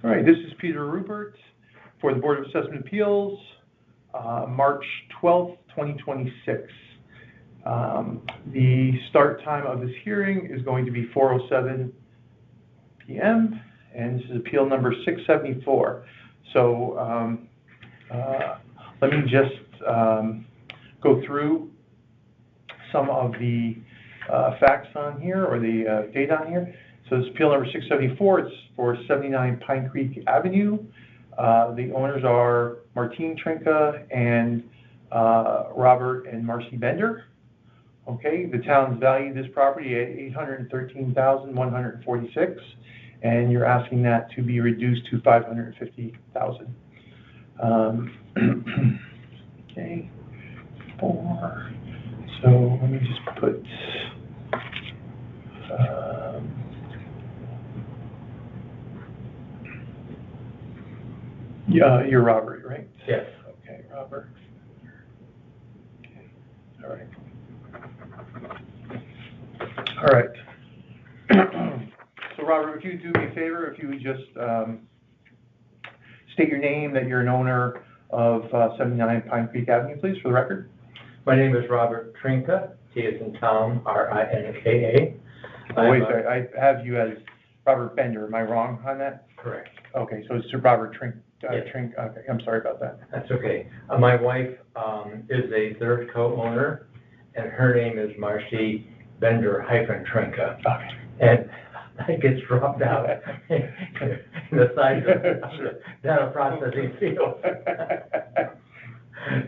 All right, this is Peter Rupert for the Board of Assessment Appeals, March 12th, 2026. The start time of this hearing is going to be 4:07 p.m. and this is appeal number 674. So let me just go through some of the facts on here, or the data on here. So this is appeal number 674. It's for 79 Pine Creek Avenue. The owners are Martine Trinka and Robert and Marcy Bender. Okay, the town's valued this property at $813,146, and you're asking that to be reduced to $550,000. Okay, 4. So let me just put. Yeah, you're Robert, right? Yes. Okay, Robert. Okay, all right. All right. So, Robert, if you do me a favor, if you would just state your name, that you're an owner of 79 Pine Creek Avenue, please, for the record. My name is Robert Trinka, T as in Tom, R-I-N-K-A. Oh, wait, sorry, I have you as Robert Bender. Am I wrong on that? Correct. Okay, so it's Robert Trink. Yes. Okay, I'm sorry about that. That's okay. My wife is a third co-owner, and her name is Marcy Bender-Trinka. Okay. And that gets dropped out in the size of the data processing field.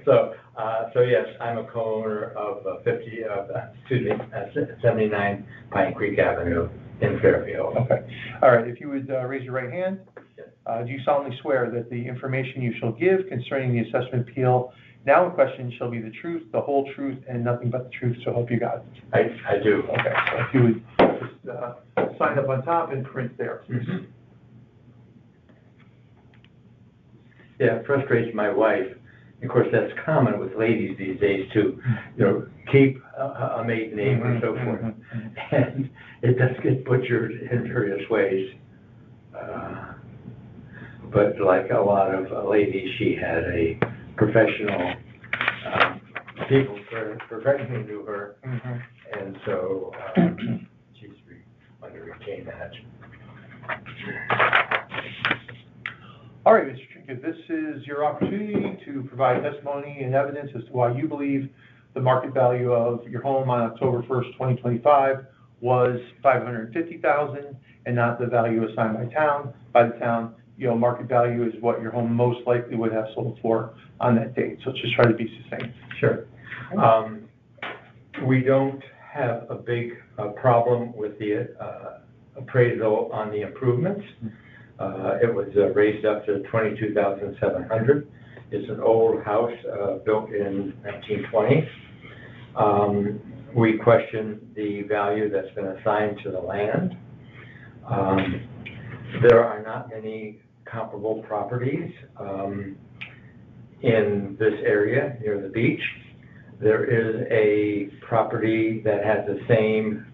So yes, I'm a co-owner of 79 Pine Creek Avenue in Fairfield. Okay. All right. If you would raise your right hand. Yes. Do you solemnly swear that the information you shall give concerning the assessment appeal now in question shall be the truth, the whole truth, and nothing but the truth, so help you God? I do. Okay. So if you would just sign up on top and print there, please. Mm-hmm. Yeah, it frustrates my wife. Of course, that's common with ladies these days to, keep a maiden name and so forth. And it does get butchered in various ways. But like a lot of ladies, she had a professional, people professionally knew her. And so she's wanted to retain that. All right, Mr. Trinka, this is your opportunity to provide testimony and evidence as to why you believe the market value of your home on October 1st, 2025 was $550,000 and not the value assigned by the town. Market value is what your home most likely would have sold for on that date. So just try to be succinct. Sure. We don't have a big problem with the appraisal on the improvements. It was raised up to $22,700. It's an old house built in 1920. We question the value that's been assigned to the land. There are not many comparable properties in this area near the beach. There is a property that has the same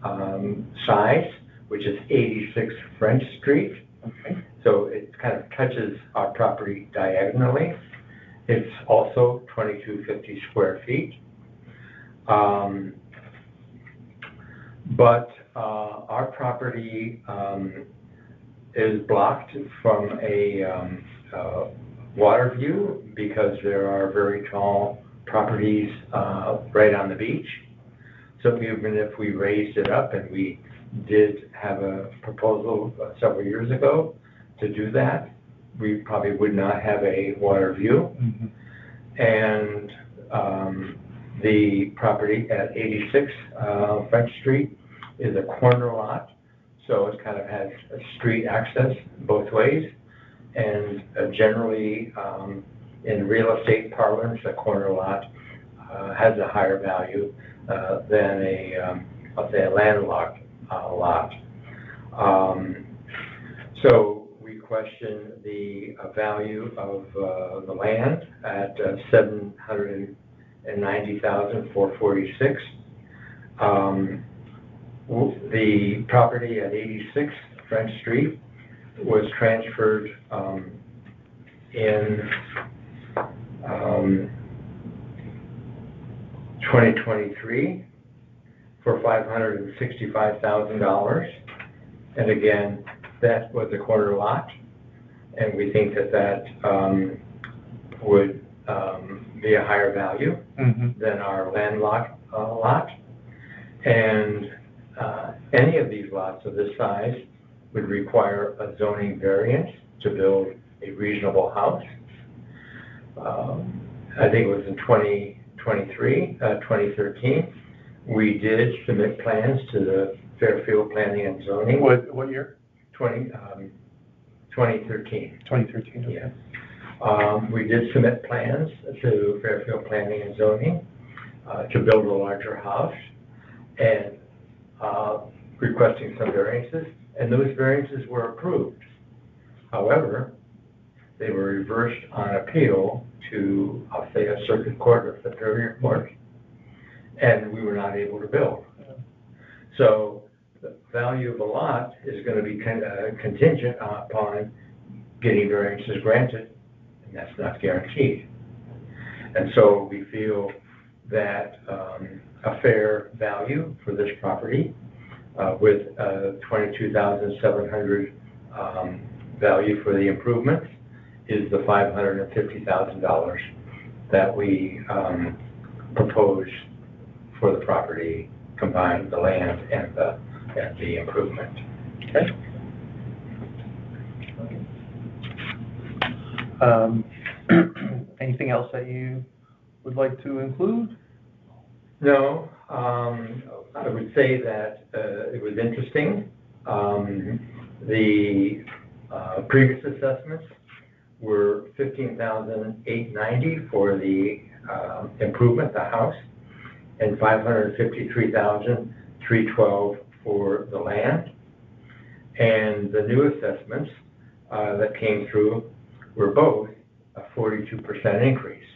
size, which is 86 French Street. Okay. So it kind of touches our property diagonally. It's also 2250 square feet. But our property is blocked from a water view because there are very tall properties right on the beach. So even if we raised it up, and we did have a proposal several years ago to do that, we probably would not have a water view. And the property at 86 French Street is a corner lot, so it kind of has a street access both ways. And generally, in real estate parlance, a corner lot has a higher value than I'll say a landlocked lot. So we question the value of the land at $790,446. The property at 86 French Street was transferred in 2023 for $565,000. And again, that was a corner lot. And we think that that would be a higher value than our landlocked lot. And any of these lots of this size would require a zoning variance to build a reasonable house. I think it was in 2013, we did submit plans to the Fairfield Planning and Zoning. What year? 2013. 2013, okay. Yeah. We did submit plans to Fairfield Planning and Zoning to build a larger house and requesting some variances, and those variances were approved. However, they were reversed on appeal to, I'll say, a circuit court or superior court, and we were not able to build. So the value of a lot is going to be contingent upon getting variances granted, and that's not guaranteed. And so we feel that a fair value for this property with $22,700 value for the improvements is the $550,000 that we propose for the property, combined the land and the improvement. Okay. Anything else that you would like to include? No, I would say that it was interesting. The previous assessments were $15,890 for the improvement, the house, and $553,312 for the land. And the new assessments that came through were both a 42% increase.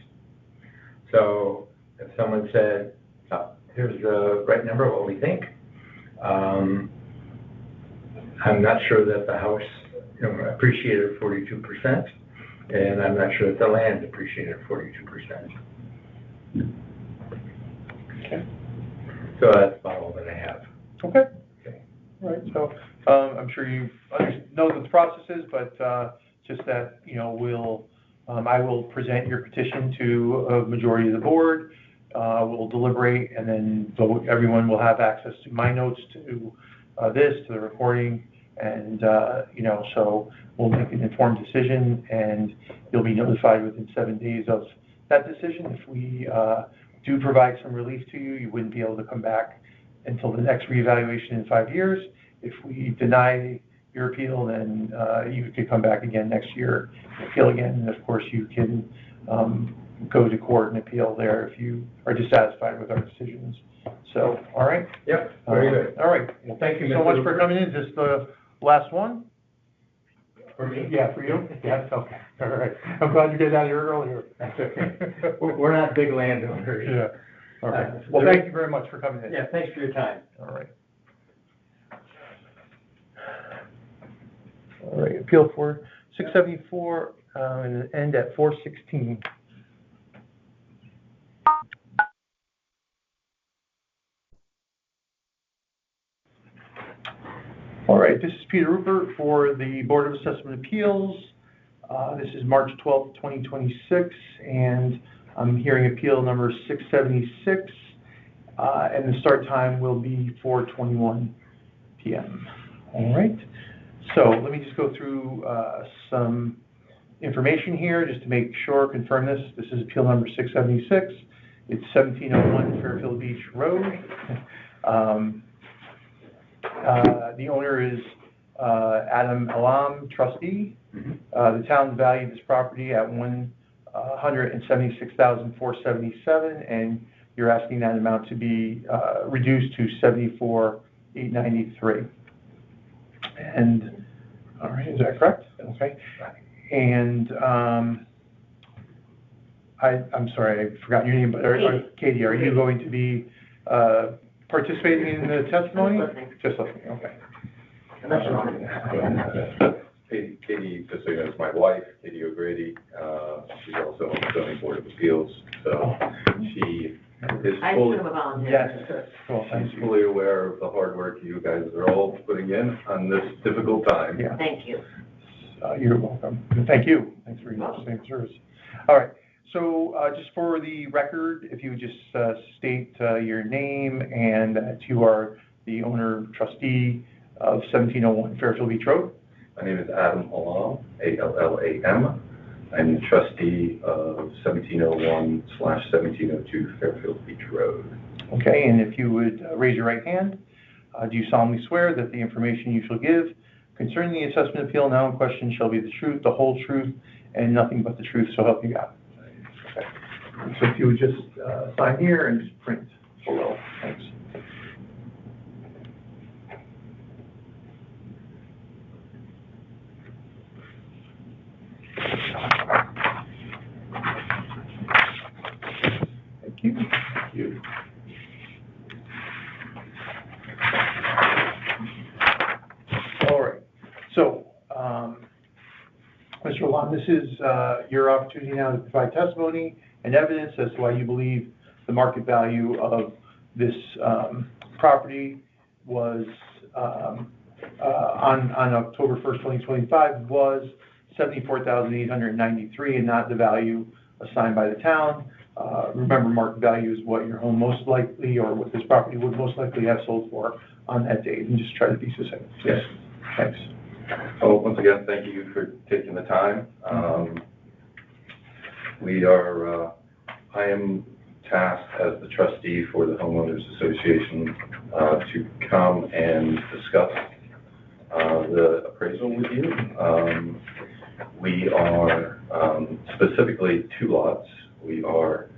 So if someone said, oh, here's the right number, what we think, I'm not sure that the house appreciated 42%, and I'm not sure that the land appreciated 42%. Okay. So that's about all that I have. Okay. All right. So I'm sure you know what the process is, but just that we'll I will present your petition to a majority of the board. We'll deliberate and then vote. Everyone will have access to my notes, to to the recording, and so we'll make an informed decision, and you'll be notified within 7 days of that decision. If we do provide some relief to you, you wouldn't be able to come back until the next reevaluation in 5 years. If we deny your appeal, then you could come back again next year, appeal again, and of course you can go to court and appeal there if you are dissatisfied with our decisions. So, all right? Yep, very good. All right. Well, thank you so much for coming in. Just the last one? For me? Yeah, for you? Yes, okay. All right. I'm glad you got out of here earlier. That's okay. We're not big landowners. Yeah. All right. Well, thank you very much for coming in. Yeah, thanks for your time. All right. All right, appeal for 674 and end at 416. All right, this is Peter Rupert for the Board of Assessment Appeals. This is March 12th, 2026, and I'm hearing appeal number 676, and the start time will be 4:21 p.m. All right. So let me just go through some information here just to make sure, confirm this. This is appeal number 676. It's 1701 Fairfield Beach Road. The owner is Adam Elam, trustee. The town valued this property at $176,477, and you're asking that amount to be reduced to $74,893. And, all right, is that correct? Okay. And I'm sorry, I forgot your name, but Katie, are you going to be participating in the testimony? Just listening. Just listening, okay. And that's Are Katie, just so you know, is my wife, Katie O'Grady. She's also on the zoning board of appeals, so she is I fully, assume a volunteer. Yes. Cool, thank she's you. fully aware of the hard work you guys are all putting in on this difficult time. Yeah. Thank you. You're welcome. Thank you. Thanks for your service. All right. So just for the record, if you would just state your name and that you are the owner trustee of 1701 Fairfield Beach Road. My name is Adam Hallam, A-L-L-A-M. I'm the trustee of 1701/1702 Fairfield Beach Road. Okay, and if you would raise your right hand, do you solemnly swear that the information you shall give concerning the assessment appeal now in question shall be the truth, the whole truth, and nothing but the truth, so help you God? Okay. So if you would just sign here and just print below. Thanks. Thank you. Thank you. All right. So, Mr. Lam, this is your opportunity now to provide testimony and evidence as to why you believe the market value of this property was on October 1st, 2025 was $74,893 and not the value assigned by the town. Remember, market value is what your home most likely, or what this property would most likely have sold for on that date, and just try to be succinct. Yes. Thanks. Well, once again, thank you for taking the time. I am tasked as the trustee for the Homeowners Association to come and discuss the appraisal with you. We are specifically two lots. We are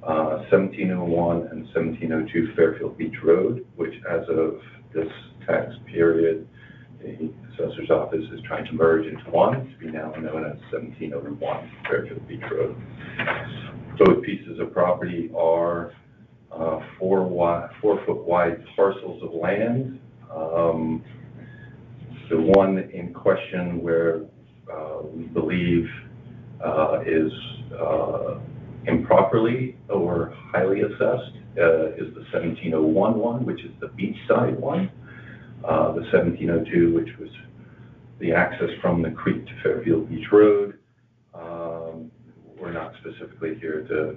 1701 and 1702 Fairfield Beach Road, which as of this tax period, the assessor's office is trying to merge into one to be now known as 1701 Fairfield Beach Road. Both pieces of property are 4-foot wide parcels of land. The one in question where we believe is improperly or highly assessed is the 1701 one, which is the beachside one. The 1702, which was the access from the creek to Fairfield Beach Road. We're not specifically here to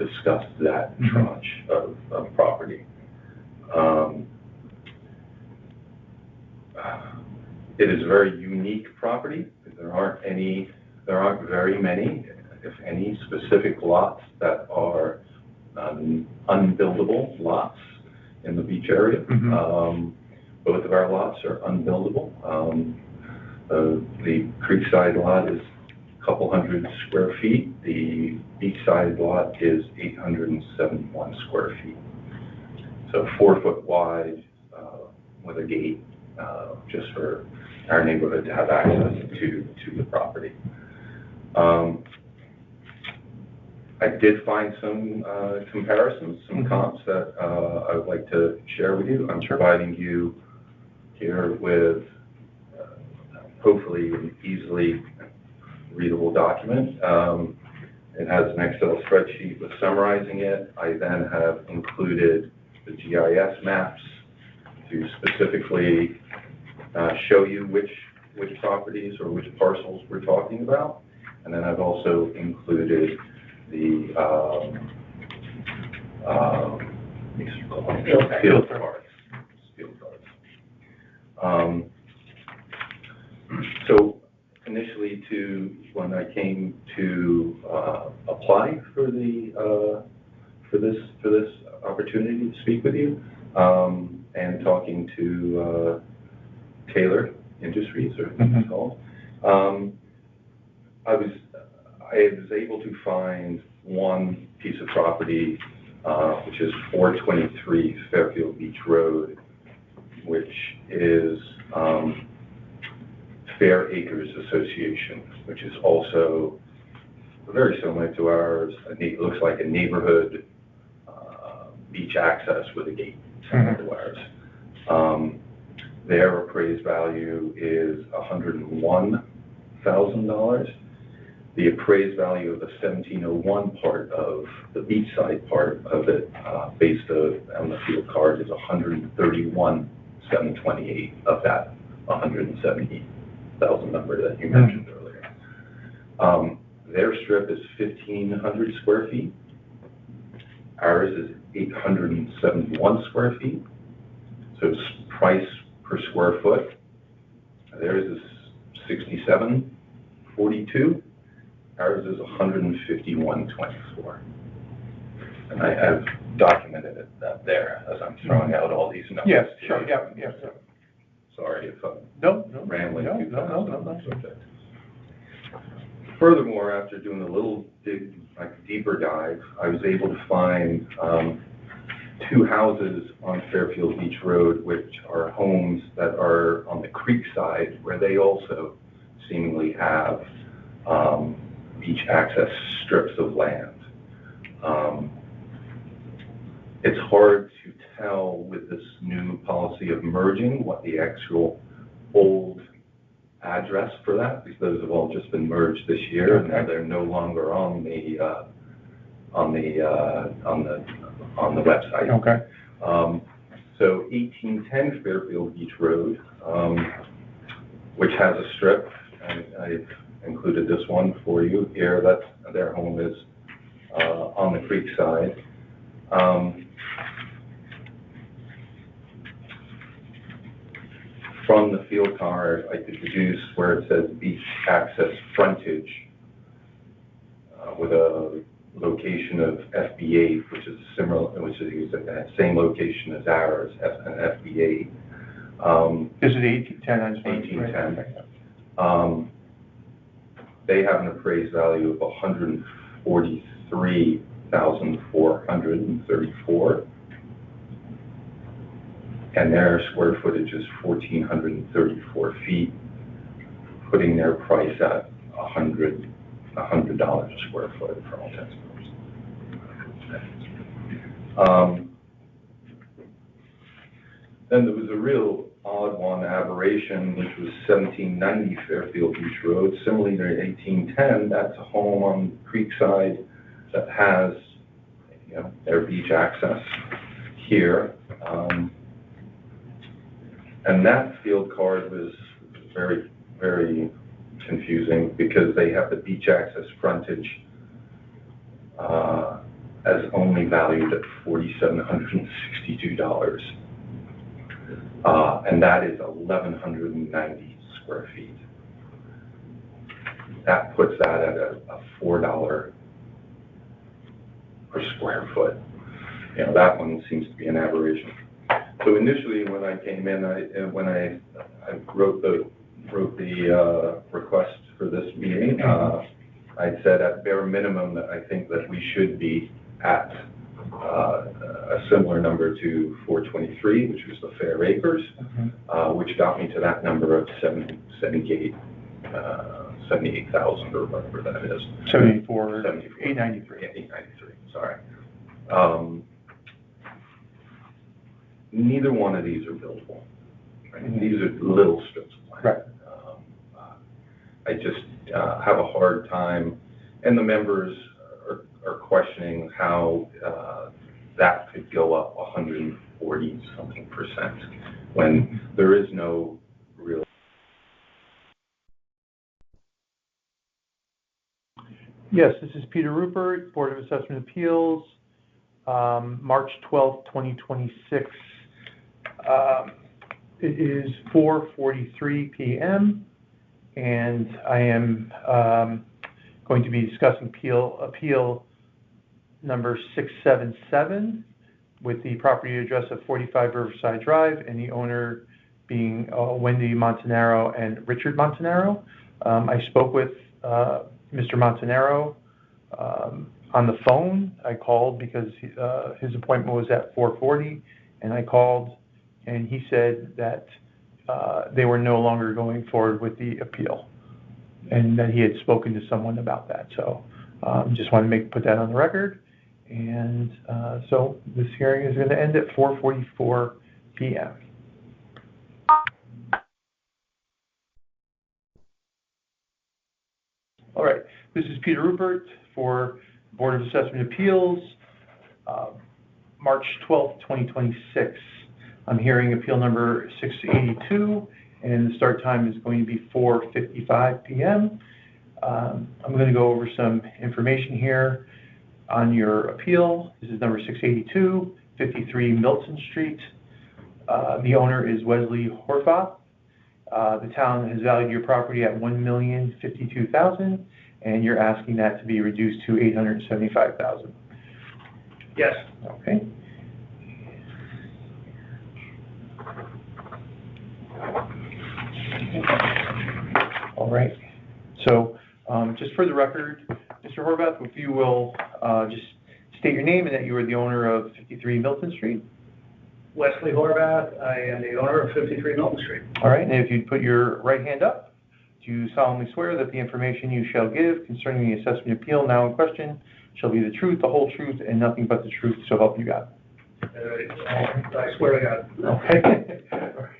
discuss that tranche of property. It is a very unique property. There aren't very many, if any, specific lots that are unbuildable lots in the beach area. Both of our lots are unbuildable. The creekside lot is a couple hundred square feet. The beachside lot is 871 square feet. So 4-foot wide with a gate, just for our neighborhood to have access to the property. I did find some comparisons, some comps that I would like to share with you. I'm providing you here with hopefully an easily readable document. It has an Excel spreadsheet with summarizing it. I then have included the GIS maps to specifically show you which properties or which parcels we're talking about. And then I've also included the field cards. So initially, when I came to apply for this opportunity to speak with you, and talking to Taylor Industries, or I think it's called, I was able to find one piece of property, which is 423 Fairfield Beach Road, which is Fair Acres Association, which is also very similar to ours. It looks like a neighborhood beach access with a gate, similar to ours. Their appraised value is $101,000. $17,000. The appraised value of the 1701 part of the beachside part of it, based on the field card, is $131,728 of that $170,000 number that you mentioned earlier. Their strip is 1,500 square feet. Ours is 871 square feet. So it's price per square foot. Theirs is $67.42. Ours is $151.24. And I have documented that there as I'm throwing out all these numbers. Yes, sure, yeah. Sorry if I'm No. rambling too fast No. on that subject. Furthermore, after doing a little deeper dive, I was able to find 2 houses on Fairfield Beach Road, which are homes that are on the creek side, where they also seemingly have beach access strips of land. It's hard to tell with this new policy of merging what the actual old address for that, because those have all just been merged this year, and now they're no longer on the website. Okay. So 1810 Fairfield Beach Road, which has a strip, and I've included this one for you here. That's their home is on the creek side. From the field card, I could deduce where it says beach access frontage with a location of FB8, which is similar, which is the same location as ours, an FB8. Is it 1810? 1810. They have an appraised value of $143,434. And their square footage is 1,434 feet, putting their price at $100 a square foot for all intents and purposes. Then there was a real odd one, aberration, which was 1790 Fairfield Beach Road. Similarly to 1810, that's a home on Creekside that has, their beach access here. And that field card was very, very confusing because they have the beach access frontage as only valued at $4,762. And that is 1,190 square feet. That puts that at a $4 per square foot. That one seems to be an aberration. So initially, when I came in, when I wrote the request for this meeting, I said at bare minimum that I think that we should be at a similar number to 423, which was the Fair Acres, which got me to that number of 78,000 or whatever that is. 74, 893. 893, sorry. Neither one of these are buildable. Right? These are little strips of land. Right. I just have a hard time, and the members are questioning how that could go up 140-something% when there is no real. Yes, this is Peter Rupert, Board of Assessment Appeals, March 12th, 2026. It is 4:43 p.m. and I am going to be discussing appeal number 677 with the property address of 45 Riverside Drive and the owner being Wendy Montanaro and Richard Montanaro. I spoke with Mr. Montanaro on the phone. I called because his appointment was at 4:40, and I called, and he said that they were no longer going forward with the appeal, and that he had spoken to someone about that. So just want to put that on the record. And so this hearing is going to end at 4:44 p.m. All right, this is Peter Rupert for Board of Assessment Appeals, March 12th, 2026. I'm hearing appeal number 682, and the start time is going to be 4:55 p.m. I'm going to go over some information here on your appeal. This is number 682, 53 Milton Street. The owner is Wesley Horvath. The town has valued your property at $1,052,000, and you're asking that to be reduced to $875,000. Yes. Okay. All right. So, just for the record, Mr. Horvath, if you will just state your name and that you are the owner of 53 Milton Street. Wesley Horvath. I am the owner of 53 Milton Street. All right. And if you'd put your right hand up, do you solemnly swear that the information you shall give concerning the assessment appeal now in question shall be the truth, the whole truth, and nothing but the truth, so help you God? I swear to God. Okay. All right.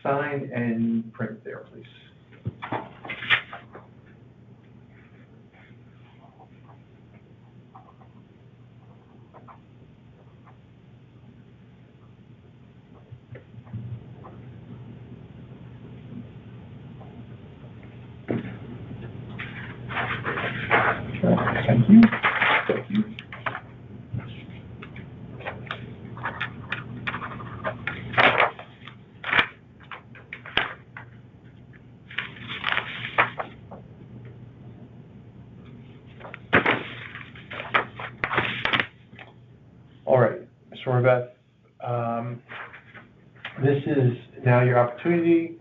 Sign and print there, please. Thank you. Thank you. All right, Mr. Horvath, this is now your opportunity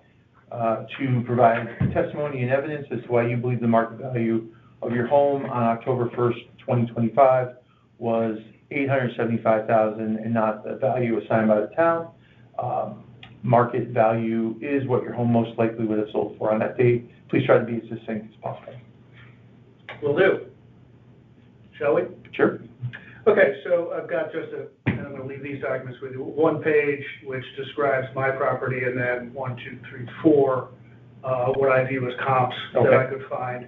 to provide testimony and evidence as to why you believe the market value of your home on October 1st, 2025 was $875,000 and not the value assigned by the town. Market value is what your home most likely would have sold for on that date. Please try to be as succinct as possible. Will do. Shall we? Sure. Okay, so I've got and I'm going to leave these documents with you, one page which describes my property, and then 1, 2, 3, 4, what I view as comps that I could find.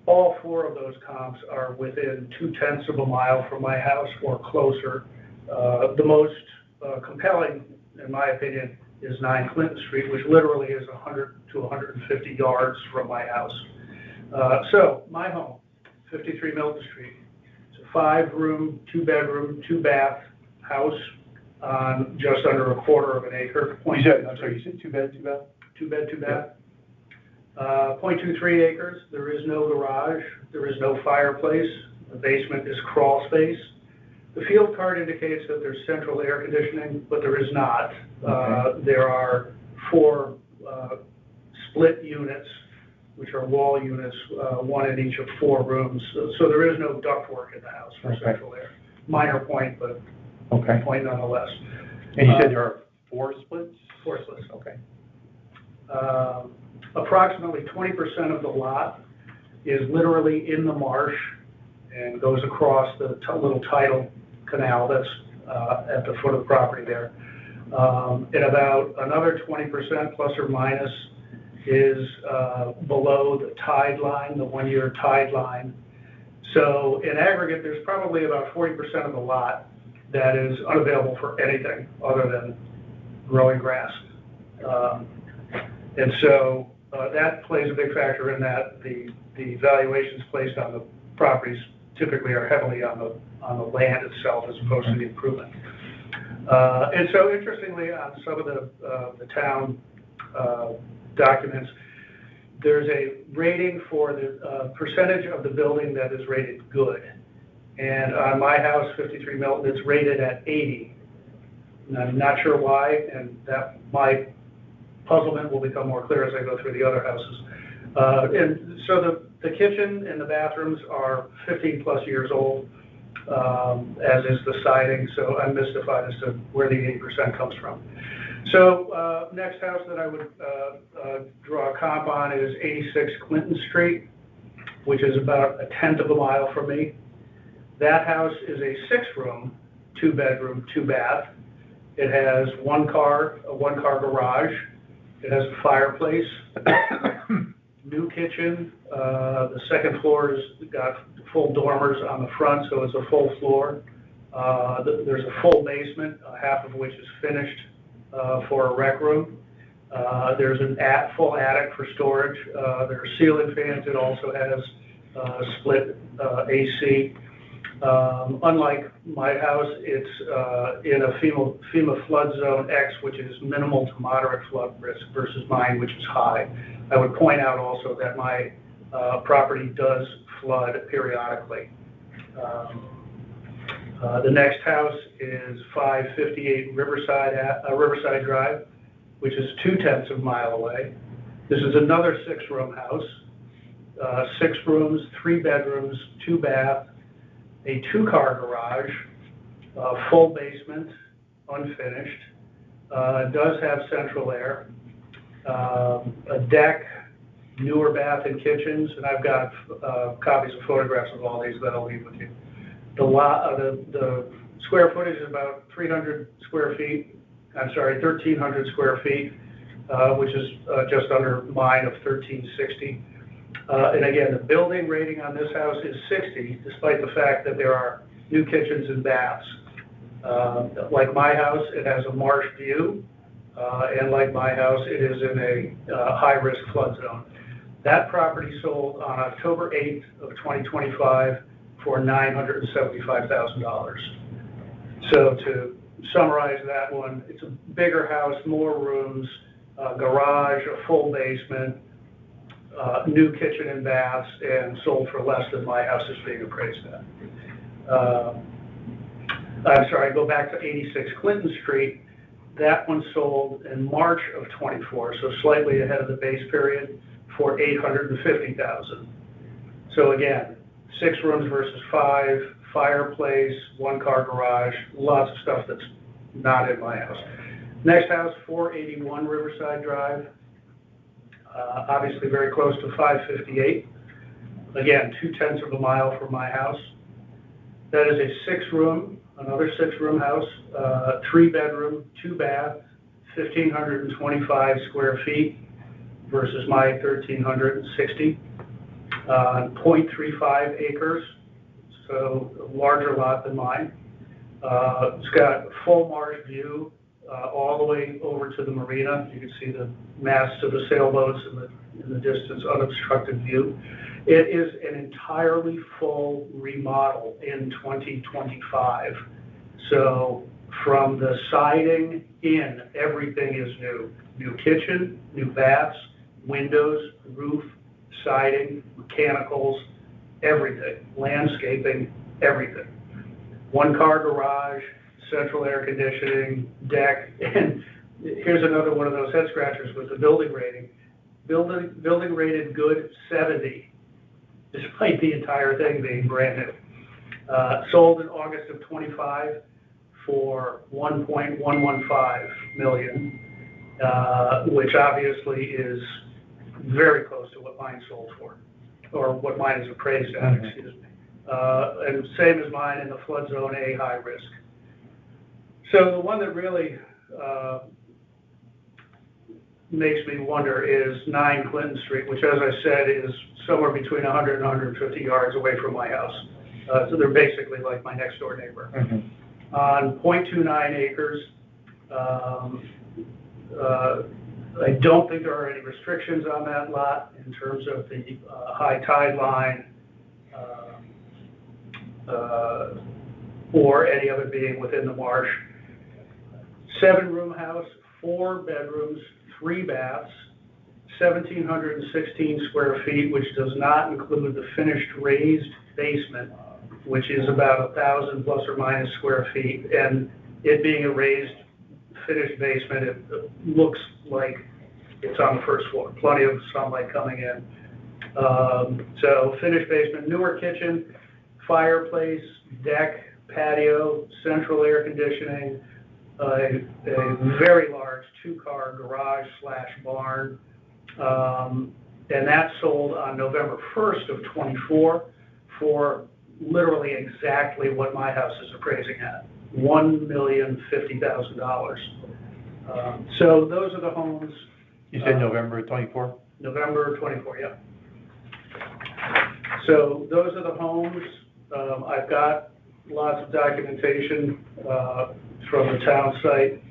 All 4 of those comps are within 0.2 of a mile from my house or closer. The most compelling, in my opinion, is 9 Clinton Street, which literally is 100 to 150 yards from my house. So my home, 53 Milton Street, it's a 5-room, 2-bedroom, 2-bath house on just under 1/4 acre. You said 2 bed, 2 bath? 2 bed, 2 bath. 0.23 acres. There is no garage. There is no fireplace. The basement is crawl space. The field card indicates that there's central air conditioning, but there is not. Okay. There are 4 split units, which are wall units, 1 in each of 4 rooms. So there is no ductwork in the house for central air. Minor point, but point nonetheless. And you said there are 4 splits? 4 splits. Okay. Approximately 20% of the lot is literally in the marsh and goes across the little tidal canal that's at the foot of the property there. And about another 20% plus or minus is below the tide line, the 1-year tide line. So in aggregate, there's probably about 40% of the lot that is unavailable for anything other than growing grass. And so that plays a big factor in that the valuations placed on the properties typically are heavily on the land itself as opposed to the improvement. And so interestingly, on some of the town documents, there's a rating for the percentage of the building that is rated good. And on my house, 53 Milton, it's rated at 80. And I'm not sure why, and that my puzzlement will become more clear as I go through the other houses. And so the kitchen and the bathrooms are 15 plus years old, as is the siding, so I'm mystified as to where the 80% comes from. So next house that I would draw a comp on is 86 Clinton Street, which is about 1/10 of a mile from me. That house is a 6-room, 2-bedroom, 2-bath. It has a one-car garage. It has a fireplace, new two-room kitchen. The second floor has got full dormers on the front, so it's a full floor. There's a full basement, half of which is finished for a rec room. There's a full attic for storage. There are ceiling fans. It also has split AC. Unlike my house, it's in a FEMA flood zone X, which is minimal to moderate flood risk, versus mine, which is high. I would point out also that my property does flood periodically. The next house is 558 Riverside Drive, which is 0.2 of a mile away. This is another 6-room house, 6 rooms, 3 bedrooms, 2 baths, a 2-car garage, full basement, unfinished. It does have central air, a deck, newer bath and kitchens, and I've got copies of photographs of all these that I'll leave with you. The square footage is about 300 square feet. I'm sorry, 1,300 square feet, which is just under mine of 1,360. And again, the building rating on this house is 60, despite the fact that there are new kitchens and baths. Like my house, it has a marsh view, and like my house, it is in a high-risk flood zone. That property sold on October 8th of 2025 for $975,000. So to summarize that one, it's a bigger house, more rooms, garage, a full basement, new kitchen and baths, and sold for less than my house is being appraised at. I'm sorry, go back to 86 Clinton Street. That one sold in March of 24, so slightly ahead of the base period, for $850,000. So again, 6 rooms versus 5, fireplace, 1-car garage, lots of stuff that's not in my house. Next house, 481 Riverside Drive. Obviously very close to 558. Again, 0.2 of a mile from my house. That is a 6-room, another 6-room house, 3-bedroom, 2-bath, 1,525 square feet versus my 1,360. 0.35 acres, so a larger lot than mine. It's got full marsh view all the way over to the marina. You can see the masts of the sailboats in the distance, unobstructed view. It is an entirely full remodel in 2025. So from the siding in, everything is new. New kitchen, new baths, windows, roof, siding, mechanicals, everything, landscaping, everything. 1-car garage, central air conditioning, deck, and here's another one of those head scratchers with the building rating. Building rated good 70, despite the entire thing being brand new. Sold in August of 25 for $1.115 million, which obviously is very close to what mine sold for, or what mine is appraised at, excuse me. And same as mine in the flood zone A, high risk. So the one that really makes me wonder is 9 Clinton Street, which, as I said, is somewhere between 100 and 150 yards away from my house. So they're basically like my next door neighbor. Mm-hmm. On 0.29 acres, I don't think there are any restrictions on that lot in terms of the high tide line or any of it being within the marsh. 7-room house, 4 bedrooms, 3 baths, 1,716 square feet, which does not include the finished raised basement, which is about 1,000 plus or minus square feet. And it being a raised finished basement, it looks like it's on the first floor. Plenty of sunlight coming in. So finished basement, newer kitchen, fireplace, deck, patio, central air conditioning, a very large 2-car garage / barn. And that sold on November 1st of 24 for literally exactly what my house is appraising at, $1,050,000. So those are the homes. You said November 24? November 24, yeah. So those are the homes. I've got lots of documentation from the town site.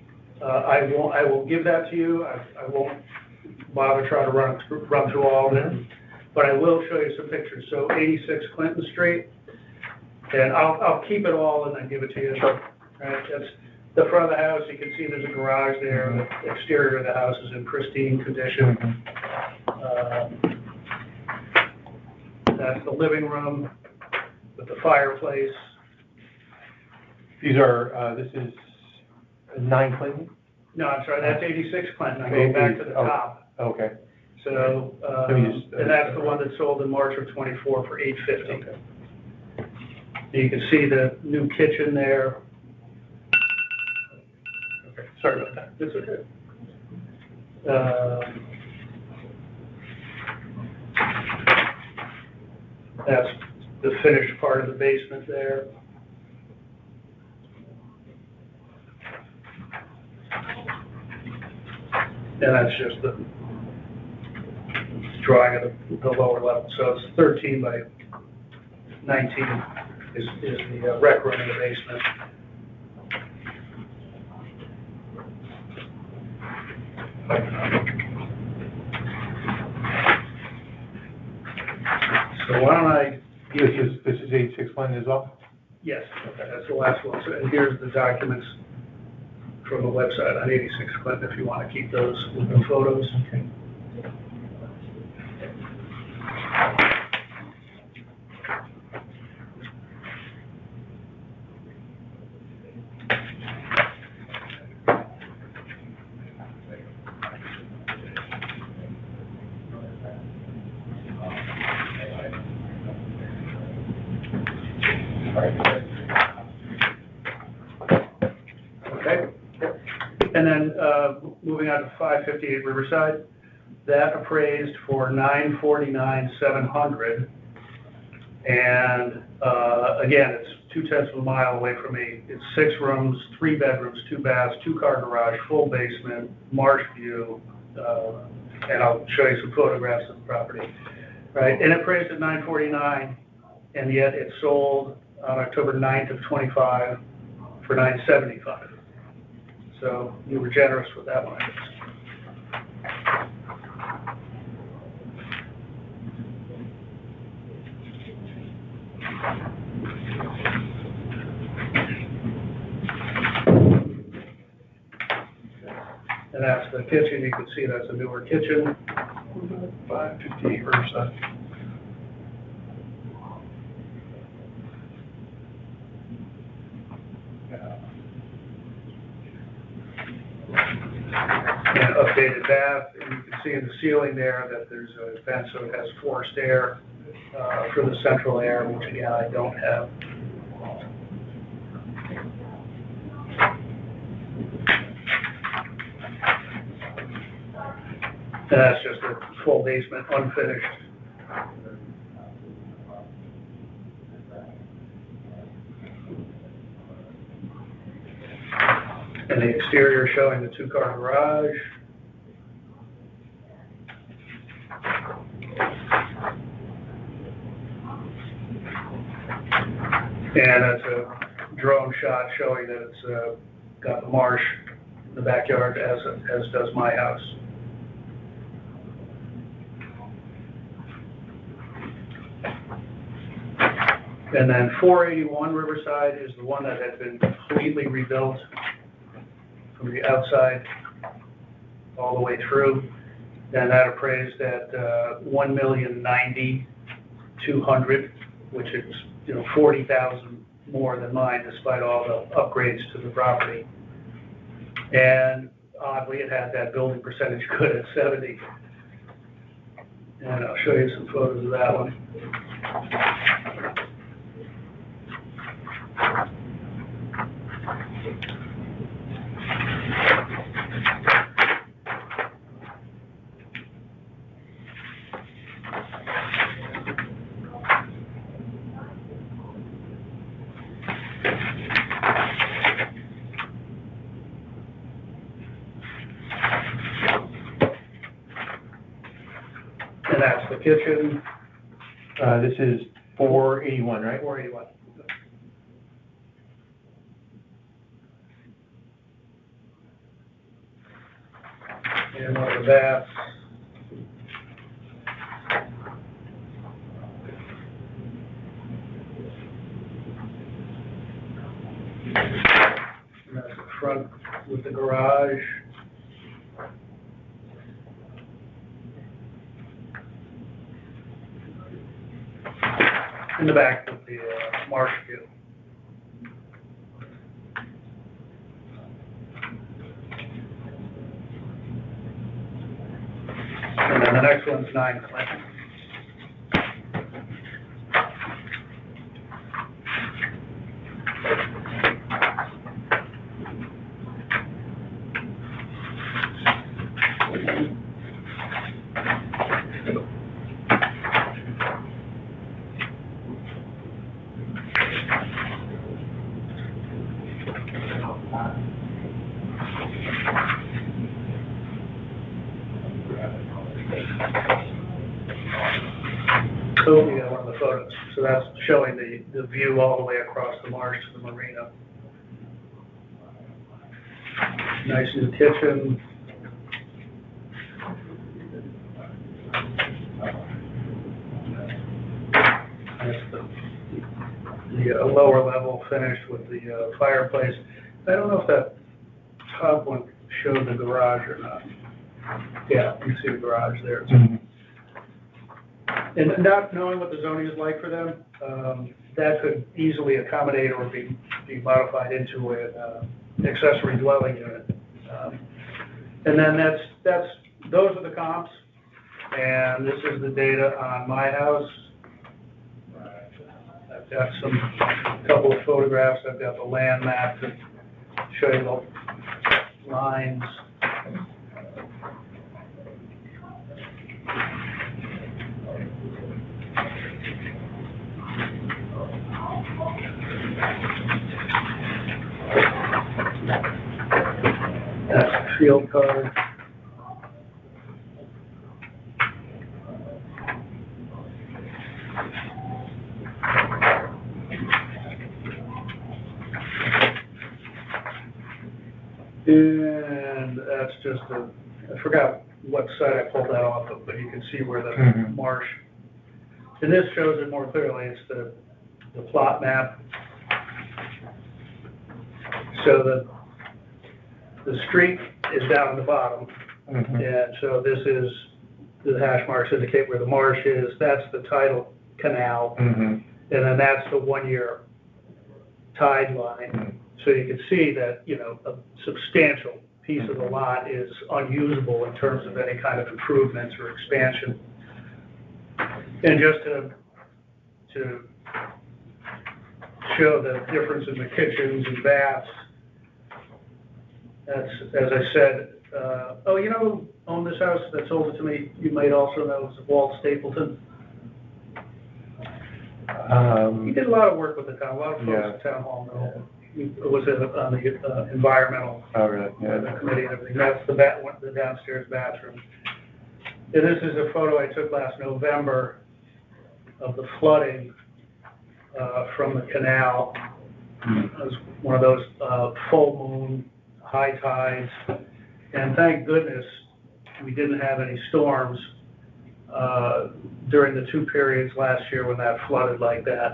I will give that to you. I won't bother trying to run through all of it, but I will show you some pictures. So 86 Clinton Street, and I'll keep it all and then give it to you. Sure. Right, that's the front of the house. You can see there's a garage there. The exterior of the house is in pristine condition. That's the living room with the fireplace. These are, this is 9 Clinton? No, I'm sorry, that's 86 Clinton. I'm going back to the top. Okay. So, Let me just, and that's the one that sold in March of '24 for $850. Okay. You can see the new kitchen there. Okay, sorry about that. That's okay. That's the finished part of the basement there. And that's just the drawing of the lower level. So it's 13 by 19 is the rec room in the basement. So why don't I give you... This is 86 Clinton as well? Yes, that's the last one. So, and here's the documents from the website on 86 Clinton if you want to keep those with the photos. Okay. Okay. And then moving on to 558 Riverside, that appraised for $949,700. And again, it's 2/10 of a mile away from me. It's 6 rooms, 3 bedrooms, 2 baths, 2-car garage, full basement, marsh view, and I'll show you some photographs of the property. Right, and it appraised at $949,000, and yet it sold on October 9th of '25 for $975,000. So you were generous with that one. And that's the kitchen. You can see that's a newer kitchen. 558 Riverside. And updated bath, and you can see in the ceiling there that there's a vent, so it has forced air for the central air, which again I don't have. And that's just a full basement, unfinished. And the exterior showing the 2-car garage. And that's a drone shot showing that it's got the marsh in the backyard as does my house. And then 481 Riverside is the one that had been completely rebuilt from the outside all the way through. And that appraised at $1,090,200, which is, you know, $40,000 more than mine, despite all the upgrades to the property. And oddly, it had that building percentage good at 70. And I'll show you some photos of that one. And that's the kitchen. This is 481, right? 481. And one of the baths. And that's the front with the garage. In the back of the marsh view. And then the next one's 9 Clinton. Oh, yeah, one of the photos. So that's showing the view all the way across the marsh to the marina. Nice new kitchen. That's the lower level finished with the fireplace. I don't know if that top one showed the garage or not. Yeah, you can see the garage there. Mhm. And not knowing what the zoning is like for them, that could easily accommodate or be modified into an accessory dwelling unit. And then those are the comps, and this is the data on my house. I've got a couple of photographs. I've got the land map to show you the lines. That's the field card. And that's just I forgot what site I pulled that off of, but you can see where the marsh. And this shows it more clearly. It's the plot map. So the street is down at the bottom, and so this is the hash marks indicate where the marsh is. That's the tidal canal, and then that's the 1-year tide line. So you can see that, you know, a substantial piece of the lot is unusable in terms of any kind of improvements or expansion. And just to show the difference in the kitchens and baths, that's, as I said, you know who owned this house that sold it to me? You might also know, it was Walt Stapleton. He did a lot of work with the town, a lot of folks at Town Hall know him. He was on the environmental committee and everything. That's the downstairs bathroom. And this is a photo I took last November of the flooding from the canal. It was one of those full moon, high tides. And thank goodness we didn't have any storms during the 2 periods last year when that flooded like that.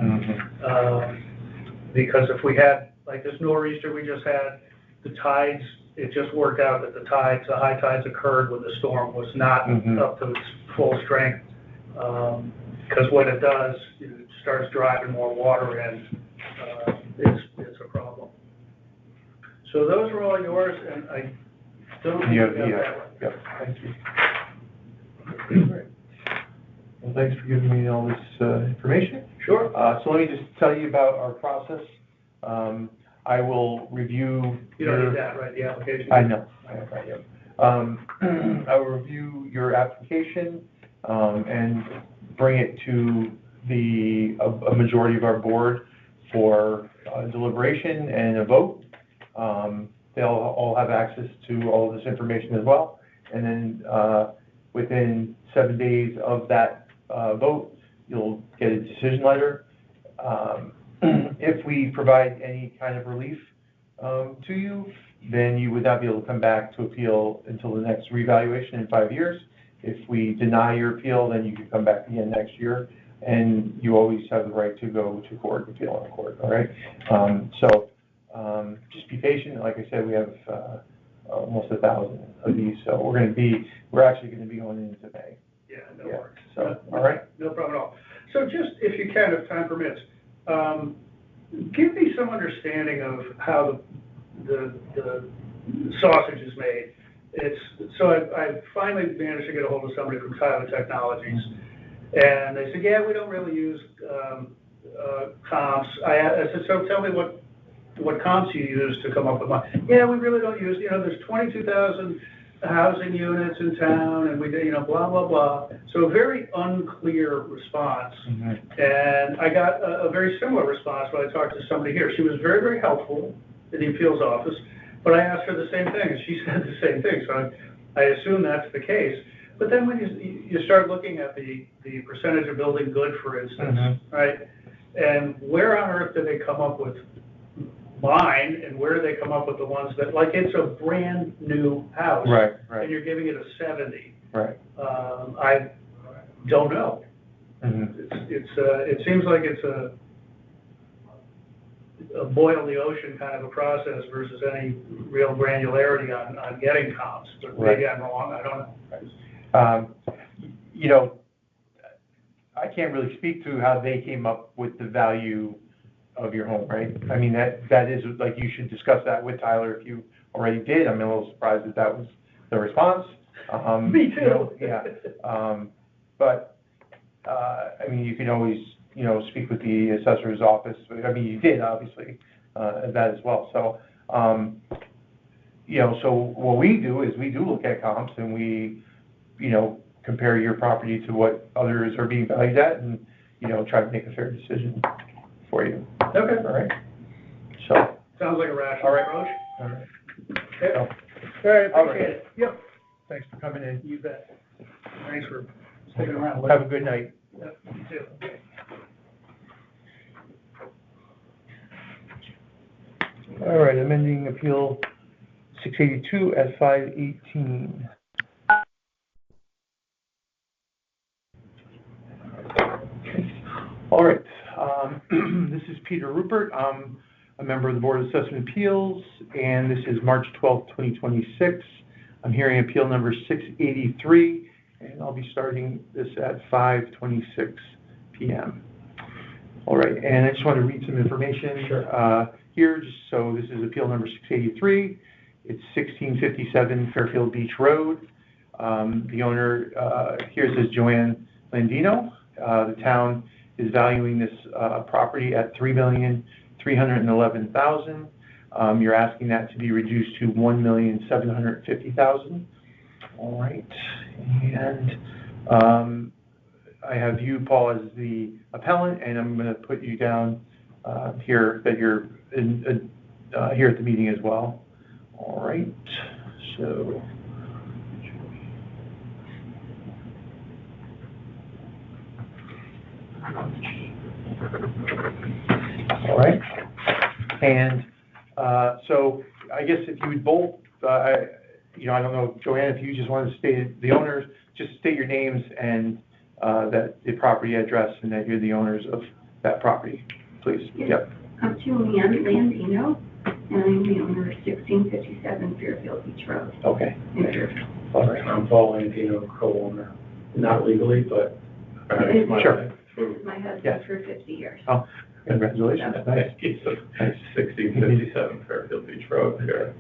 Because if we had, like this nor'easter we just had, the tides, it just worked out that the high tides occurred when the storm was not up to its full strength. Because what it does, it starts driving more water in. It's a problem. So those are all yours, and I don't think you got that one. Yep, thank you. Great. Well, thanks for giving me all this information. Sure. So let me just tell you about our process. I will review. You don't need that, right? The application. I know. I will review your application and bring it to a majority of our board for deliberation and a vote. They'll all have access to all of this information as well. And then within 7 days of that vote, you'll get a decision letter. If we provide any kind of relief to you, then you would not be able to come back to appeal until the next revaluation in 5 years. If we deny your appeal, then you can come back again next year, and you always have the right to go to court, appeal in court, all right? Just be patient. Like I said, we have almost 1,000 of these, so we're actually going to be going into May. Yeah, no worries. So, all right? No problem at all. So just, if you can, if time permits, give me some understanding of how the sausage is made. I finally managed to get a hold of somebody from Tyler Technologies, and they said, yeah, we don't really use comps. I said, so tell me what comps you use to come up with mine. Yeah, we really don't use, there's 22,000 housing units in town, and we did, blah, blah, blah. So a very unclear response. Mm-hmm. And I got a very similar response when I talked to somebody here. She was very, very helpful in the appeals office, but I asked her the same thing, and she said the same thing. So I assume that's the case. But then when you start looking at the percentage of building good, for instance, mm-hmm. right? And where on earth did they come up with mine, and where do they come up with the ones that, like, it's a brand new house, right, and you're giving it a 70. right. I don't know. Mm-hmm. It seems like it's a boil the ocean kind of a process versus any real granularity on getting comps. But maybe I'm wrong. I don't know. I can't really speak to how they came up with the value of your home, right? I mean, that is, like, you should discuss that with Tyler if you already did. I'm a little surprised that was the response. Me too. But I mean, you can always, speak with the assessor's office. I mean, you did, obviously, that as well. So, so what we do is we do look at comps, and we, compare your property to what others are being valued at, and, try to make a fair decision for you. Okay. All right. So. Sounds like a rational approach. All right. Okay. So, All right, appreciate it. Yep. thanks for coming in. You bet. Thanks for sticking around. Have a good night. Yep, you too. All right, amending appeal 682 at 518. All right, this is Peter Rupert. I'm a member of the Board of Assessment Appeals, and this is March 12th, 2026. I'm hearing appeal number 683, and I'll be starting this at 5:26 p.m. All right, and I just want to read some information here. Just so this is appeal number 683. It's 1657 Fairfield Beach Road. The owner here says Joanne Landino. The town is valuing this property at $3,311,000. You're asking that to be reduced to $1,750,000. All right, and I have you, Paul, as the appellant, and I'm going to put you down here that you're here at the meeting as well. All right, so. All right, and so I guess if you would both, I don't know, Joanne, if you just wanted to state the owners, just state your names and that the property address, and that you're the owners of that property, please. Yes. Yep. I'm Julianne Landino, and I'm the owner of 1657 Fairfield Beach Road. Okay. In Fairfield. All right. I'm Paul Landino, co-owner, not legally, but Sure. This is my husband Yes. for 50 years. Oh, congratulations. Nice. It's 1657 Fairfield Beach Road here,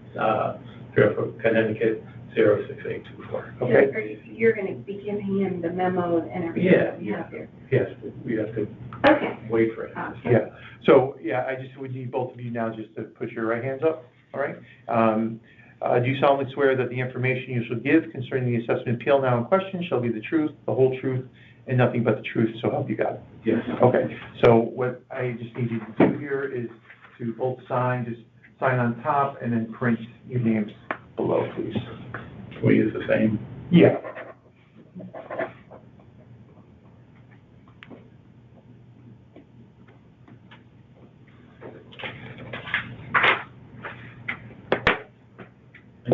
Fairfield, Connecticut, 06824. Okay. So you're going to be giving him the memo and everything that we have here? Yes, we have to Okay. wait for it. Yeah. So, I just would need both of you now just to put your right hands up, all right? Do you solemnly swear that the information you shall give concerning the assessment appeal now in question shall be the truth, the whole truth, and nothing but the truth, so help you God? Yes. Okay. So what I just need you to do here is to both sign, just sign on top, and then print your names below, please. Can we use the same? Yeah.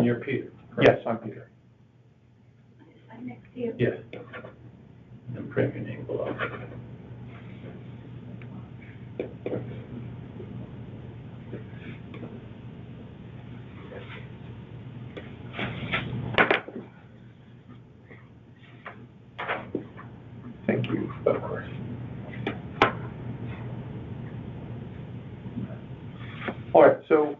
you're Peter? correct? Yes, I'm Peter. I'm next to you. Yes. And print your name below. Thank you. Of course. All right, so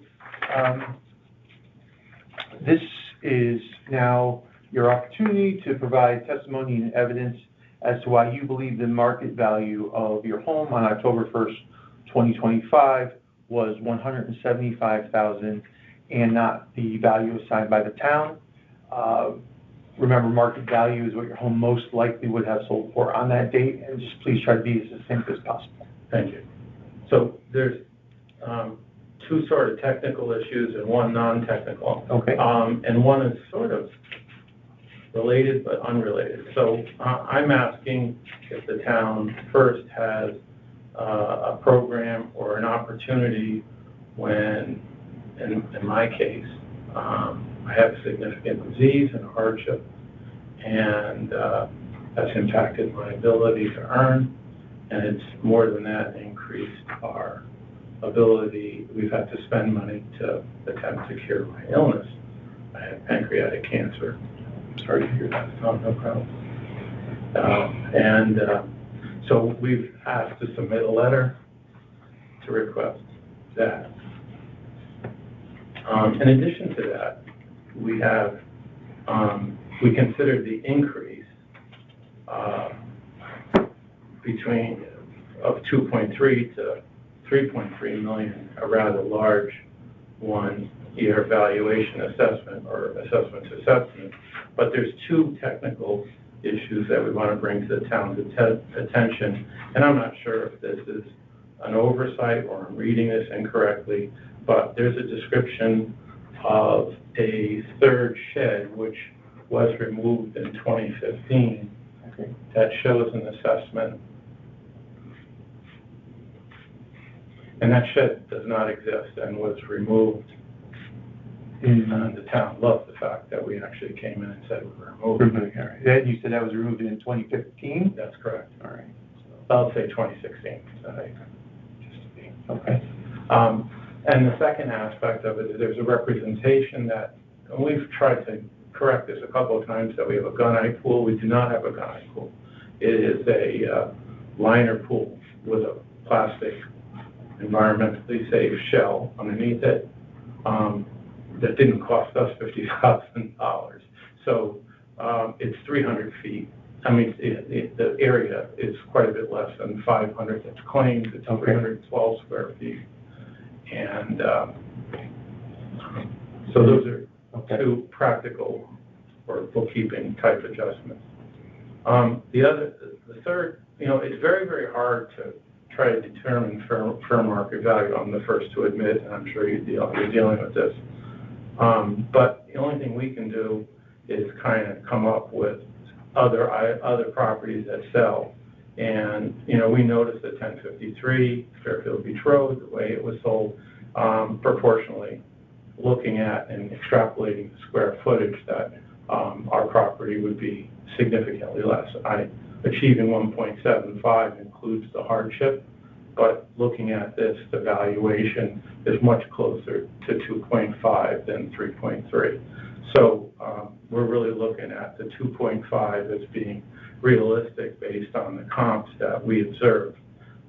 this is now your opportunity to provide testimony and evidence as to why you believe the market value of your home on October 1st, 2025 was $175,000 and not the value assigned by the town. Remember, market value is what your home most likely would have sold for on that date, and just please try to be as succinct as possible. Thank you. So there's two sort of technical issues and one non-technical. Okay. And one is sort of related but unrelated. So I'm asking if the town first has a program or an opportunity when, in my case, I have a significant disease and hardship, and that's impacted my ability to earn, and it's more than that, increased our ability. We've had to spend money to attempt to cure my illness. I have pancreatic cancer. I'm sorry to hear that. Oh, no problem. So we've asked to submit a letter to request that. In addition to that, we have, we considered the increase between of 2.3 to 3.3 million, a rather large one-year valuation assessment or assessment to assessment. But there's two technical issues that we want to bring to the town's attention, and I'm not sure if this is an oversight or I'm reading this incorrectly, but there's a description of a third shed which was removed in 2015 that shows an assessment, and that shed does not exist and was removed. The town loved the fact that we actually came in and said we were removing. All right. Then you said that was removed in 2015? That's correct. All right. I'll say 2016. Okay. And the second aspect of it is there's a representation that, and we've tried to correct this a couple of times, that we have a gunite pool. We do not have a gunite pool. It is a liner pool with a plastic, environmentally safe shell underneath it. That didn't cost us $50,000. So it's 300 feet. I mean, the area is quite a bit less than 500 that's claimed. It's 312 square feet. And so those are two practical or bookkeeping type adjustments. The third, it's very, very hard to try to determine fair market value. I'm the first to admit, and I'm sure you're dealing with this. But the only thing we can do is kind of come up with other properties that sell. And, we noticed that 1053 Fairfield Beach Road, the way it was sold, proportionally looking at and extrapolating the square footage that our property would be significantly less. Achieving 1.75 includes the hardship, but looking at this, the valuation is much closer to 2.5 than 3.3. So we're really looking at the 2.5 as being realistic based on the comps that we observed,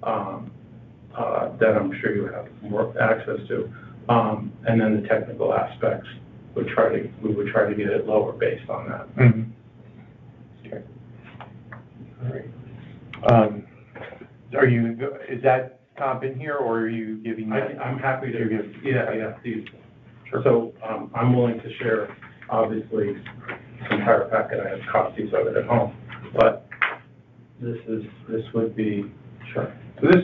that I'm sure you have more access to. And then the technical aspects, we would try to get it lower based on that. Mm-hmm. Okay. All right. Is that comp in here, or are you giving that? I'm happy to give. Yeah. Sure. So I'm willing to share, obviously, the entire packet. I have copies of it at home, but this would be sure. So this,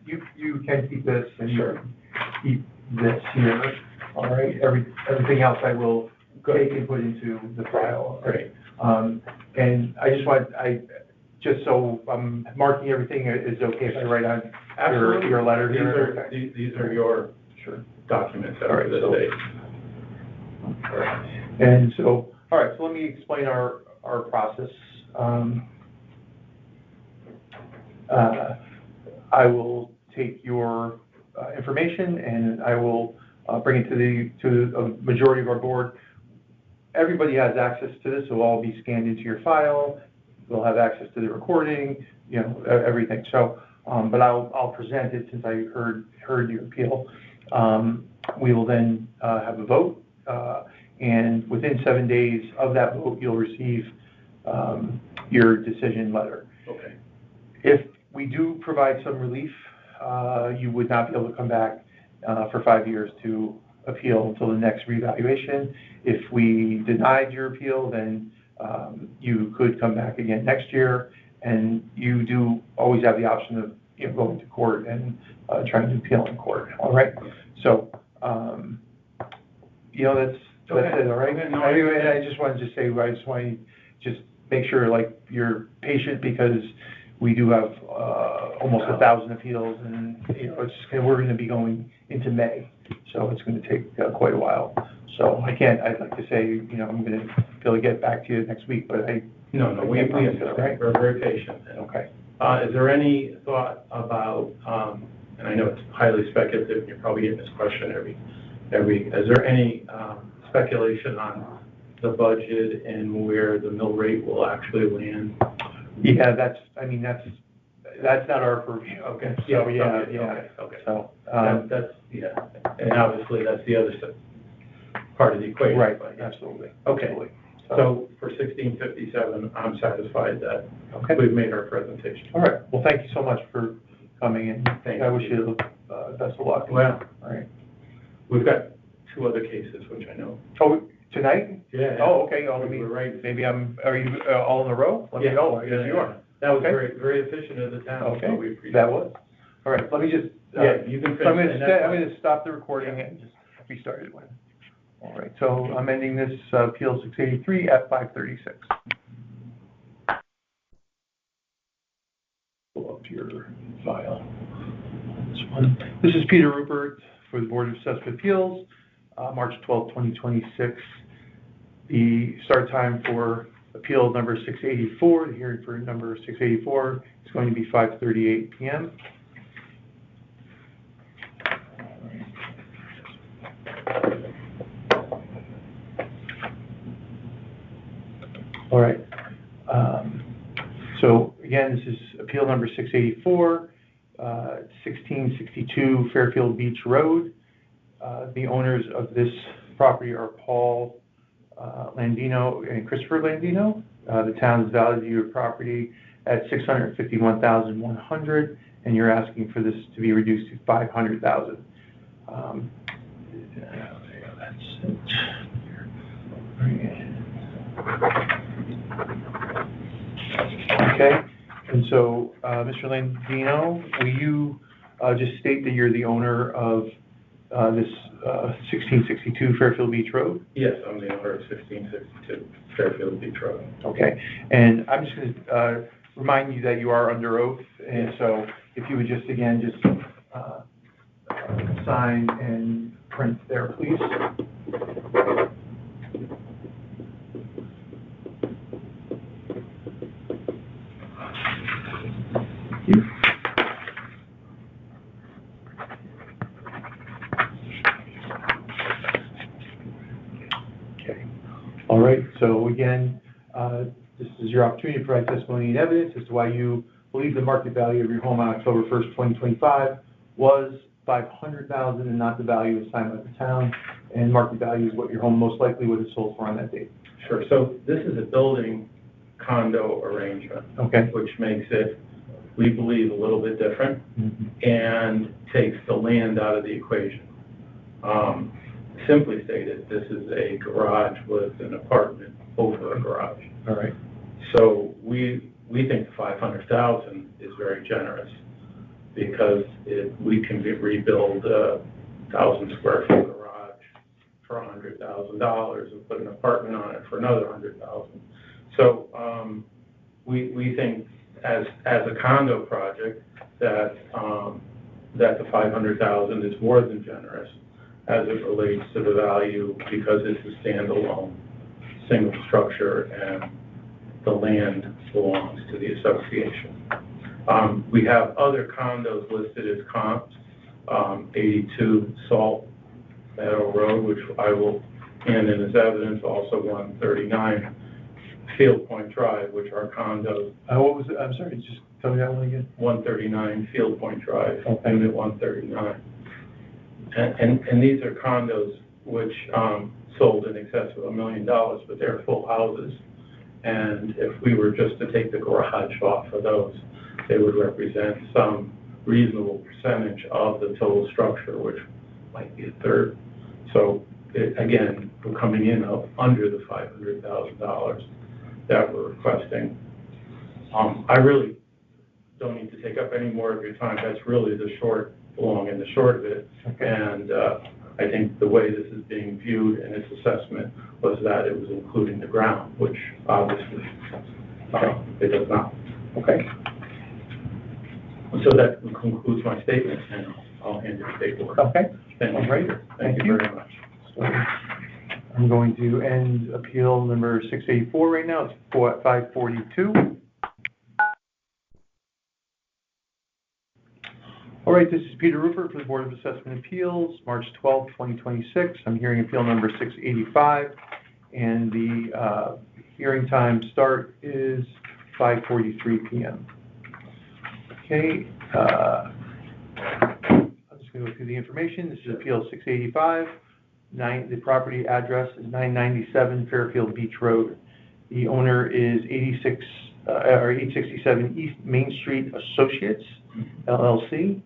you can keep this, and you keep this here. All right. Everything else I will take and put into the file. Great. And just so I'm marking everything, is it okay if I write on your letter here? These are your documents that are this date. And so, all right, so let me explain our process. I will take your information and I will bring it to a majority of our board. Everybody has access to this, so it'll all be scanned into your file. They'll have access to the recording, you know, everything. So, but I'll present it since I heard your appeal. We will then have a vote, and within 7 days of that vote, you'll receive your decision letter. Okay. If we do provide some relief, you would not be able to come back for 5 years to appeal until the next reevaluation. If we denied your appeal, then you could come back again next year, and you do always have the option of, you know, going to court and trying to appeal in court. All right. So, you know, that's Okay. it. All right. Okay, no, Anyway, I just wanted to say, I just want to just make sure, like, you're patient, because we do have almost 1,000 appeals, and, you know, we're going to be going into May, so it's going to take quite a while. So I'd like to say, you know, I'm going to be able to get back to you next week, but No, we understand. Right? We're very patient. Okay. Is there any thought about, and I know it's highly speculative, and you're probably getting this question is there any speculation on the budget and where the mill rate will actually land? Yeah, that's not our purview. Okay. So, Okay. So, That's, and obviously that's the other part of the equation. right, but- absolutely. Okay. Absolutely. So for 1657, I'm satisfied that Okay. we've made our presentation. All right. Well, thank you so much for coming, and Thank I you. wish you best of luck. Well, All right. we've got 2 other cases, which I know. Oh, tonight? Yeah. Oh, okay. Oh, let me, We're right. maybe are you all in a row? Let me know. I guess you are. That was Okay. very, very efficient of the town, so we Okay, appreciate it. that was. All right, let me just. Yeah, you can So I'm finish, and that's fine. going to stop the recording and just restart it when. All right, so I'm ending this appeal 683 at 5:36. Pull up your file. This one. This is Peter Rupert for the Board of Assessment Appeals, March 12, 2026. The start time for appeal number 684, the hearing for number 684, is going to be 5:38 p.m. All right. So again, this is appeal number 684, 1662 Fairfield Beach Road. The owners of this property are Paul Landino and Christopher Landino. The town's valued your property at $651,100, and you're asking for this to be reduced to $500,000. That's it. Okay, and so, Mr. Landino, will you just state that you're the owner of this 1662 Fairfield Beach Road? Yes, I'm the owner of 1662 Fairfield Beach Road. Okay, and I'm just going to remind you that you are under oath, and so if you would just, again, just sign and print there, please. Thank you. Okay. All right, so again, this is your opportunity to provide testimony and evidence as to why you believe the market value of your home on October 1st, 2025 was $500,000 and not the value assigned by the town, and market value is what your home most likely would have sold for on that date. Sure, so this is a building condo arrangement, Okay. which makes it, we believe, a little bit different Mm-hmm. and takes the land out of the equation. Simply stated, this is a garage with an apartment over a garage. All right. So we think the $500,000 is very generous because we can rebuild a 1,000 square foot garage for $100,000 and put an apartment on it for another $100,000. So we think as a condo project that the $500,000 is more than generous. as it relates to the value because it's a standalone, single structure, and the land belongs to the association. We have other condos listed as comps, 82 Salt Meadow Road, which I will hand in as evidence, also 139 Field Point Drive, which are condos. What was it? I'm sorry, just tell me that one again. 139 Field Point Drive, Okay. Unit 139. And these are condos which sold in excess of $1 million, but they're full houses. And if we were just to take the garage off of those, they would represent some reasonable percentage of the total structure, which might be a third. So again, we're coming in under the $500,000 that we're requesting. I really don't need to take up any more of your time. That's really the long and the short of it. Okay. And I think the way this is being viewed in its assessment was that it was including the ground, which obviously it does not. Okay. So that concludes my statement, and I'll hand you the paperwork. Okay. Thank you. All right. Thank you very much. So I'm going to end appeal number 684 right now. It's 542. All right, this is Peter Rupert for the Board of Assessment Appeals, March 12, 2026. I'm hearing appeal number 685, and the hearing time start is 5:43 p.m. Okay, I'm just going to go through the information. This is appeal 685. The property address is 997 Fairfield Beach Road. The owner is 867 East Main Street Associates, LLC.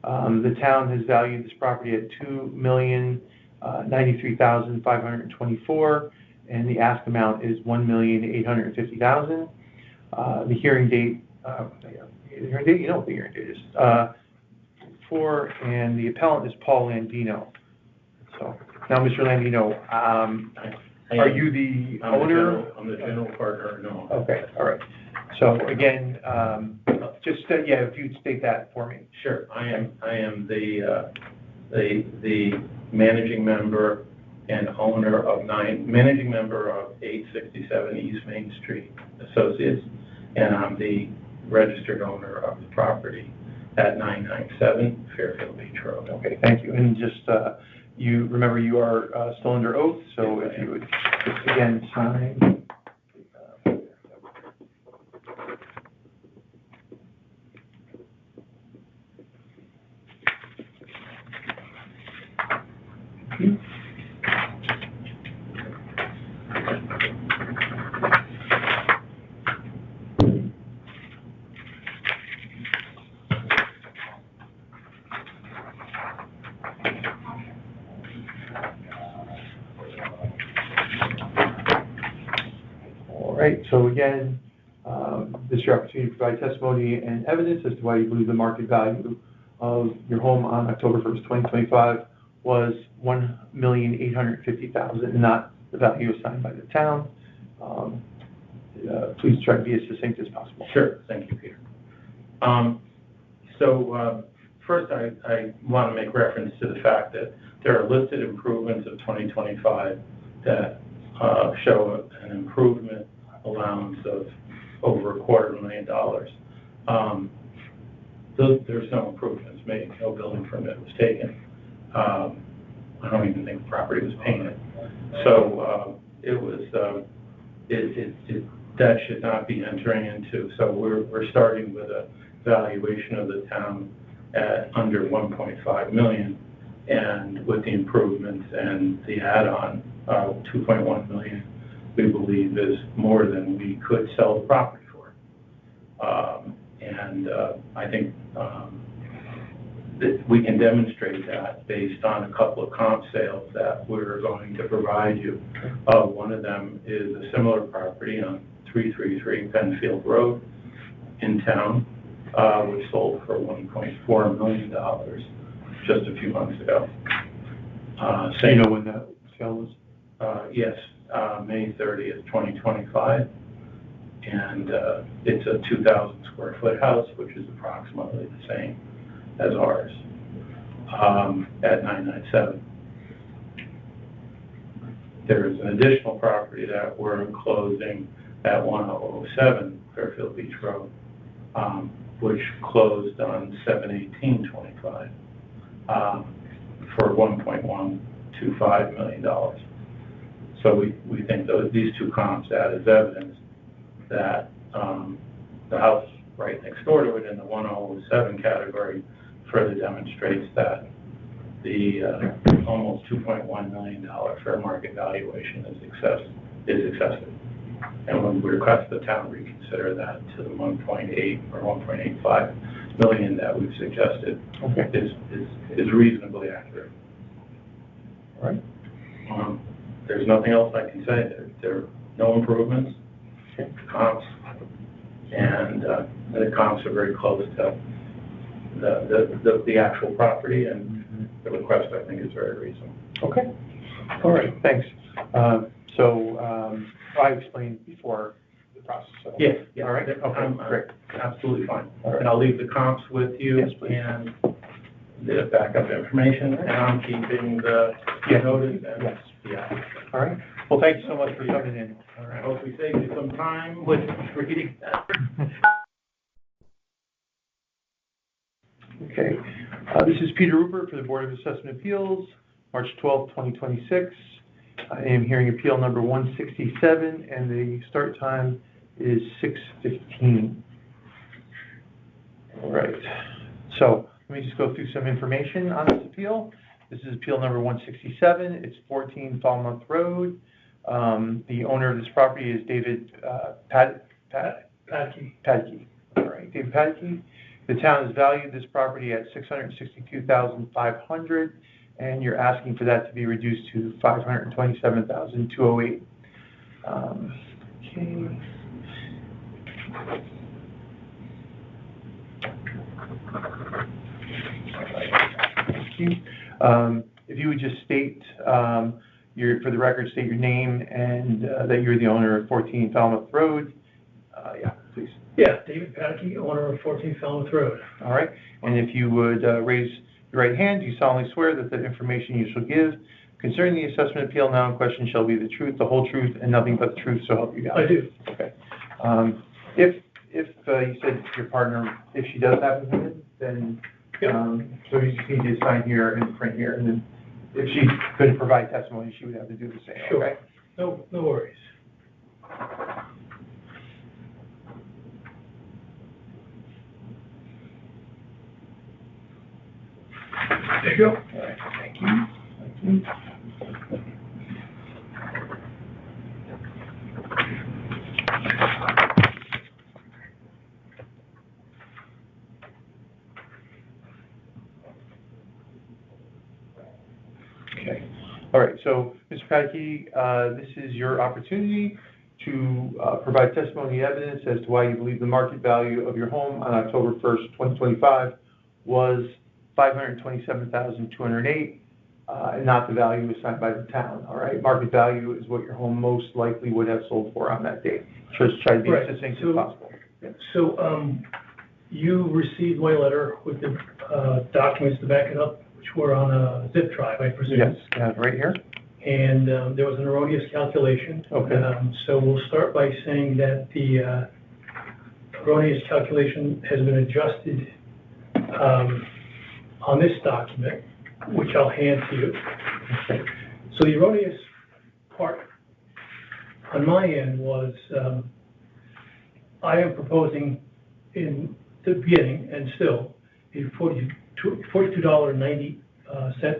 The town has valued this property at $2,093,524, and the ask amount is $1,850,000. The hearing date, you know what the hearing date is, and the appellant is Paul Landino. So now, Mr. Landino, are you the owner? I'm the general partner. No. Okay, all right. So again, just if you'd state that for me. Sure. I am the managing member and owner of 867 East Main Street Associates, and I'm the registered owner of the property at 997 Fairfield Beach Road. Okay, thank you. And just you remember you are still under oath, so if you would just again sign. All right, so again, this is your opportunity to provide testimony and evidence as to why you believe the market value of your home on October 1st, 2025 was $1,850,000 and not the value assigned by the town. Please try to be as succinct as possible. Sure. Thank you, Peter. First, I want to make reference to the fact that there are listed improvements of 2025 that show an improvement allowance of over $250,000. There's no improvements made. No building permit was taken. I don't even think the property was painted. So it was that should not be entering into. So we're starting with a valuation of the town at under $1.5 million, and with the improvements and the add-on, $2.1 million, we believe is more than we could sell the property for. I think that we can demonstrate that based on a couple of comp sales that we're going to provide you. One of them is a similar property on 333 Penfield Road in town, which sold for $1.4 million just a few months ago. Do you know when that sale was? Yes, May 30th, 2025. And it's a 2,000 square foot house, which is approximately the same as ours, at 997. there's an additional property that we're enclosing at 1007 Fairfield Beach Road, which closed on 7/18/25 for $1.125 million. So we think these two comps add as evidence that the house right next door to it in the 1007 category further demonstrates that the almost $2.1 million fair market valuation is excessive. And when we request the town reconsider that to the 1.8 or 1.85 million that we've suggested, is reasonably accurate. All right. There's nothing else I can say. There are no improvements, comps, and the comps are very close to the actual property, and the request, I think, is very reasonable. Okay. All right, thanks. I explained before the process. So. Yes. All right. Okay, great. Absolutely fine. All right. And I'll leave the comps with you. Yes, please. And the backup information, and I'm keeping the notice. And, yes. Yeah. All right. Well, thank you so much for coming in. All right. I hope we saved you some time with reading that. Okay. This is Peter Rupert for the Board of Assessment Appeals, March 12th, 2026. I am hearing appeal number 167, and the start time is 6:15. All right. So let me just go through some information on this appeal. This is appeal number 167. It's 14 Falmouth Road. The owner of this property is David Padkey. All right, David Padkey. The town has valued this property at $662,500, and you're asking for that to be reduced to $527,208. Okay. Thank you. If you would just state, for the record, state your name and that you're the owner of 14 Falmouth Road. Yeah, please. Yeah, David Padkey, owner of 14 Falmouth Road. All right. And if you would raise your right hand, you solemnly swear that the information you shall give concerning the assessment appeal now in question shall be the truth, the whole truth, and nothing but the truth, so help you God. I do. Okay. If you said your partner, if she does have a minute, then so you just need to sign here and print here, and then if she couldn't provide testimony, she would have to do the same. Sure. Okay? No worries. There you go. All right. Thank you. Thank you. Okay. All right. So, Mr. Padkey, this is your opportunity to provide testimony and evidence as to why you believe the market value of your home on October 1st, 2025 was $527,208, and not the value assigned by the town. All right. Market value is what your home most likely would have sold for on that date. Just try to be as succinct as possible. So, you received my letter with the documents to back it up, which were on a zip drive, I presume. Yes, right here. And there was an erroneous calculation. Okay. So we'll start by saying that the erroneous calculation has been adjusted on this document, which I'll hand to you. So the erroneous part on my end was I am proposing in the beginning and still a $42.90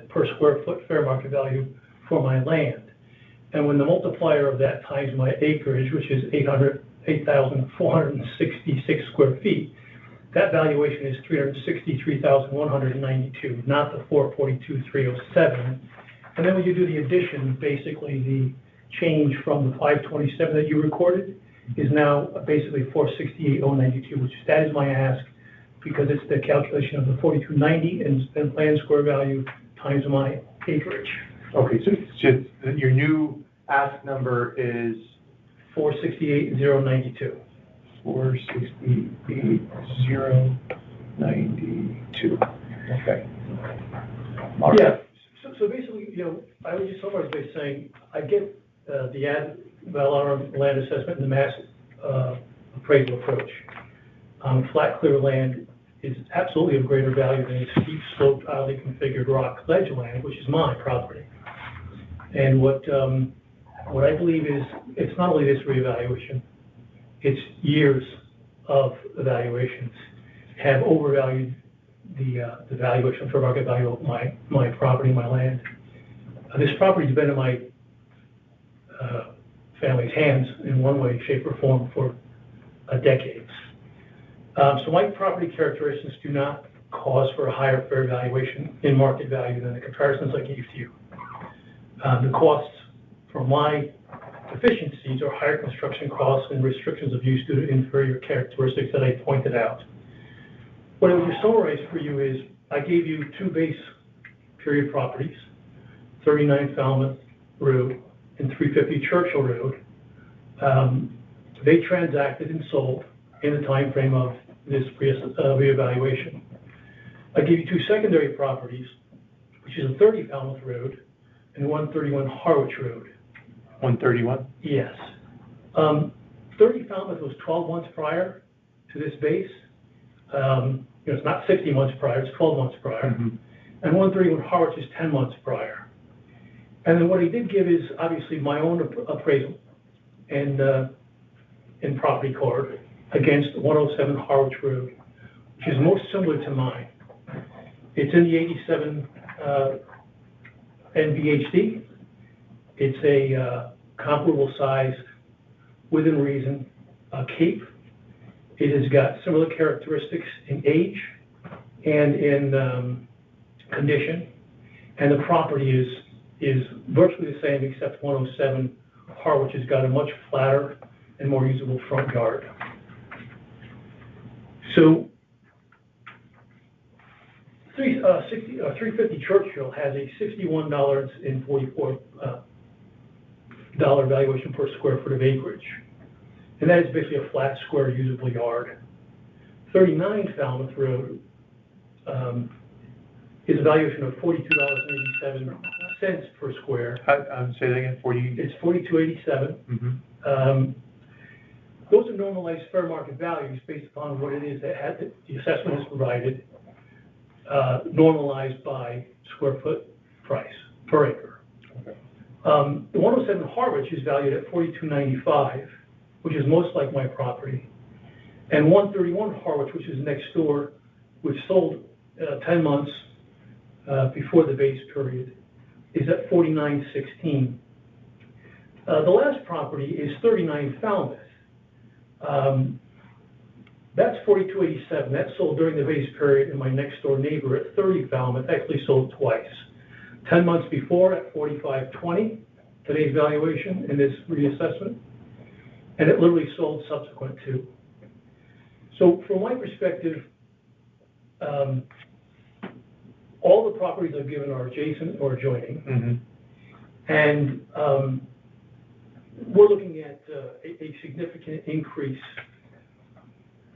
per square foot fair market value for my land. And when the multiplier of that times my acreage, which is 8,466 square feet, that valuation is $363,192, not the $442,307. And then when you do the addition, basically the change from the 527 that you recorded is now basically $468,092, which that is my ask, because it's the calculation of the 4290 and land square value times my acreage. Okay, so it's just your new ask number is $468,092. 468,092. Okay. Yeah. So basically, I would just summarize by saying, I get the ad valorem land assessment and the mass appraisal approach. Flat, clear land is absolutely of greater value than a steep sloped, highly configured rock ledge land, which is my property. And what I believe is, it's not only this reevaluation, it's years of evaluations have overvalued the valuation for market value of my property, my land. This property's been in my family's hands in one way, shape, or form for decades. So my property characteristics do not cause for a higher fair valuation in market value than the comparisons I gave to you. The costs for my deficiencies are higher construction costs and restrictions of use due to inferior characteristics that I pointed out. What I would just summarize for you is, I gave you two base period properties, 39 Falmouth Road and 350 Churchill Road. They transacted and sold in the time frame of this reevaluation. I gave you two secondary properties, which is a 30 Falmouth Road and 131 Harwich Road. 131? Yes. 30 Falmouth was 12 months prior to this base. It's not 60 months prior, it's 12 months prior. Mm-hmm. And 131 Harwich is 10 months prior. And then what I did give is obviously my own appraisal and property card against 107 Harwich Road, which is most similar to mine. It's in the 87 NVHD. It's a comparable size, within reason, cape. It has got similar characteristics in age and in condition, and the property is virtually the same, except 107 Harwich has got a much flatter and more usable front yard. So 350 Churchill has a $61.44 valuation per square foot of acreage. And that is basically a flat, square, usable yard. 39 Falmouth Road is a valuation of $42.87 per square. Say that again, 40? It's $42.87. Mm-hmm. Those are normalized fair market values based upon what it is that the assessment is provided, normalized by square foot price per acre. Okay. The 107 Harwich is valued at $42.95, which is most like my property. And 131 Harwich, which is next door, which sold 10 months before the base period, is at $49.16. The last property is 39 Falmouth. That's $42.87. That sold during the base period, and my next door neighbor at 30 Falmouth actually sold twice. 10 months before at $45.20, today's valuation in this reassessment, and it literally sold subsequent to. So from my perspective, all the properties I've given are adjacent or adjoining, mm-hmm. And we're looking at a significant increase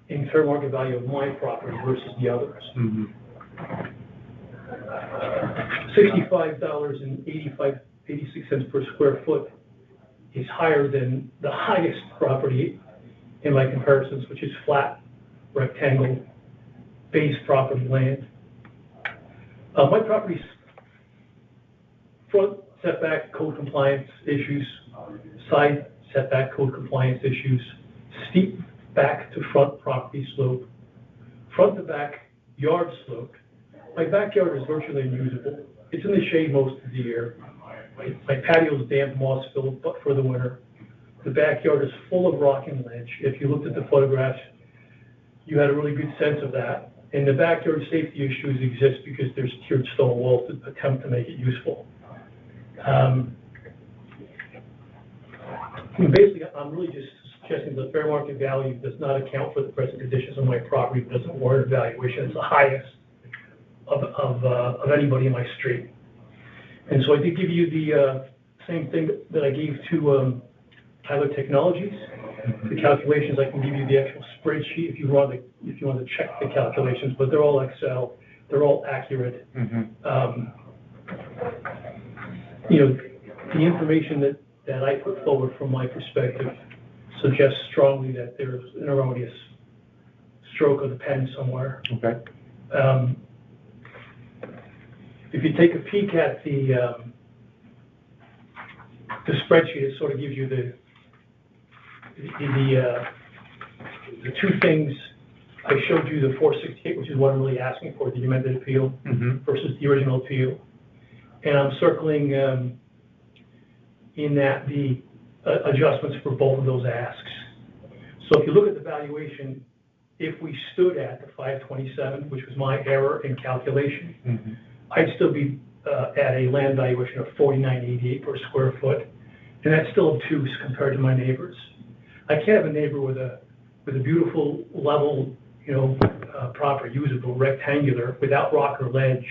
in fair market value of my property versus the others. Mm-hmm. $65.86 per square foot is higher than the highest property in my comparisons, which is flat, rectangle, base property land. My property's front setback code compliance issues, side setback code compliance issues, steep back to front property slope, front to back yard slope. My backyard is virtually unusable. It's in the shade most of the year. My patio is damp, moss filled, but for the winter. The backyard is full of rock and ledge. If you looked at the photographs, you had a really good sense of that. And the backyard safety issues exist because there's tiered stone walls that attempt to make it useful. Basically, I'm really just suggesting the fair market value does not account for the present conditions of my property, but doesn't warrant a valuation. It's the highest of anybody in my street. And so I did give you the same thing that I gave to Tyler Technologies. The calculations, I can give you the actual spreadsheet if you want to check the calculations, but they're all Excel, they're all accurate. Mm-hmm. you know, the information that I put forward from my perspective suggests strongly that there's an erroneous stroke of the pen somewhere. Okay. If you take a peek at the spreadsheet, it sort of gives you the two things. I showed you the 468, which is what I'm really asking for, the amended appeal versus the original appeal. And I'm circling in that the adjustments for both of those asks. So if you look at the valuation, if we stood at the 527, which was my error in calculation, I'd still be at a land valuation of $49.88 per square foot, and that's still obtuse compared to my neighbors. I can't have a neighbor with a beautiful level, proper, usable, rectangular, without rock or ledge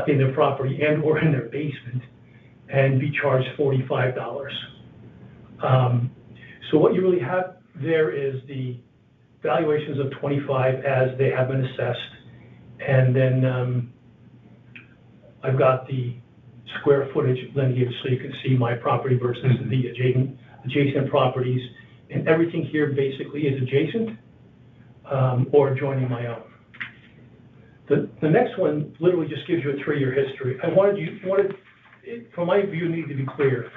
in their property and or in their basement, and be charged $45. So what you really have there is the valuations of 25 as they have been assessed, and then I've got the square footage lineage so you can see my property versus the adjacent properties, and everything here basically is adjacent or adjoining my own. The next one literally just gives you a 3-year history. From my view, need to be clear.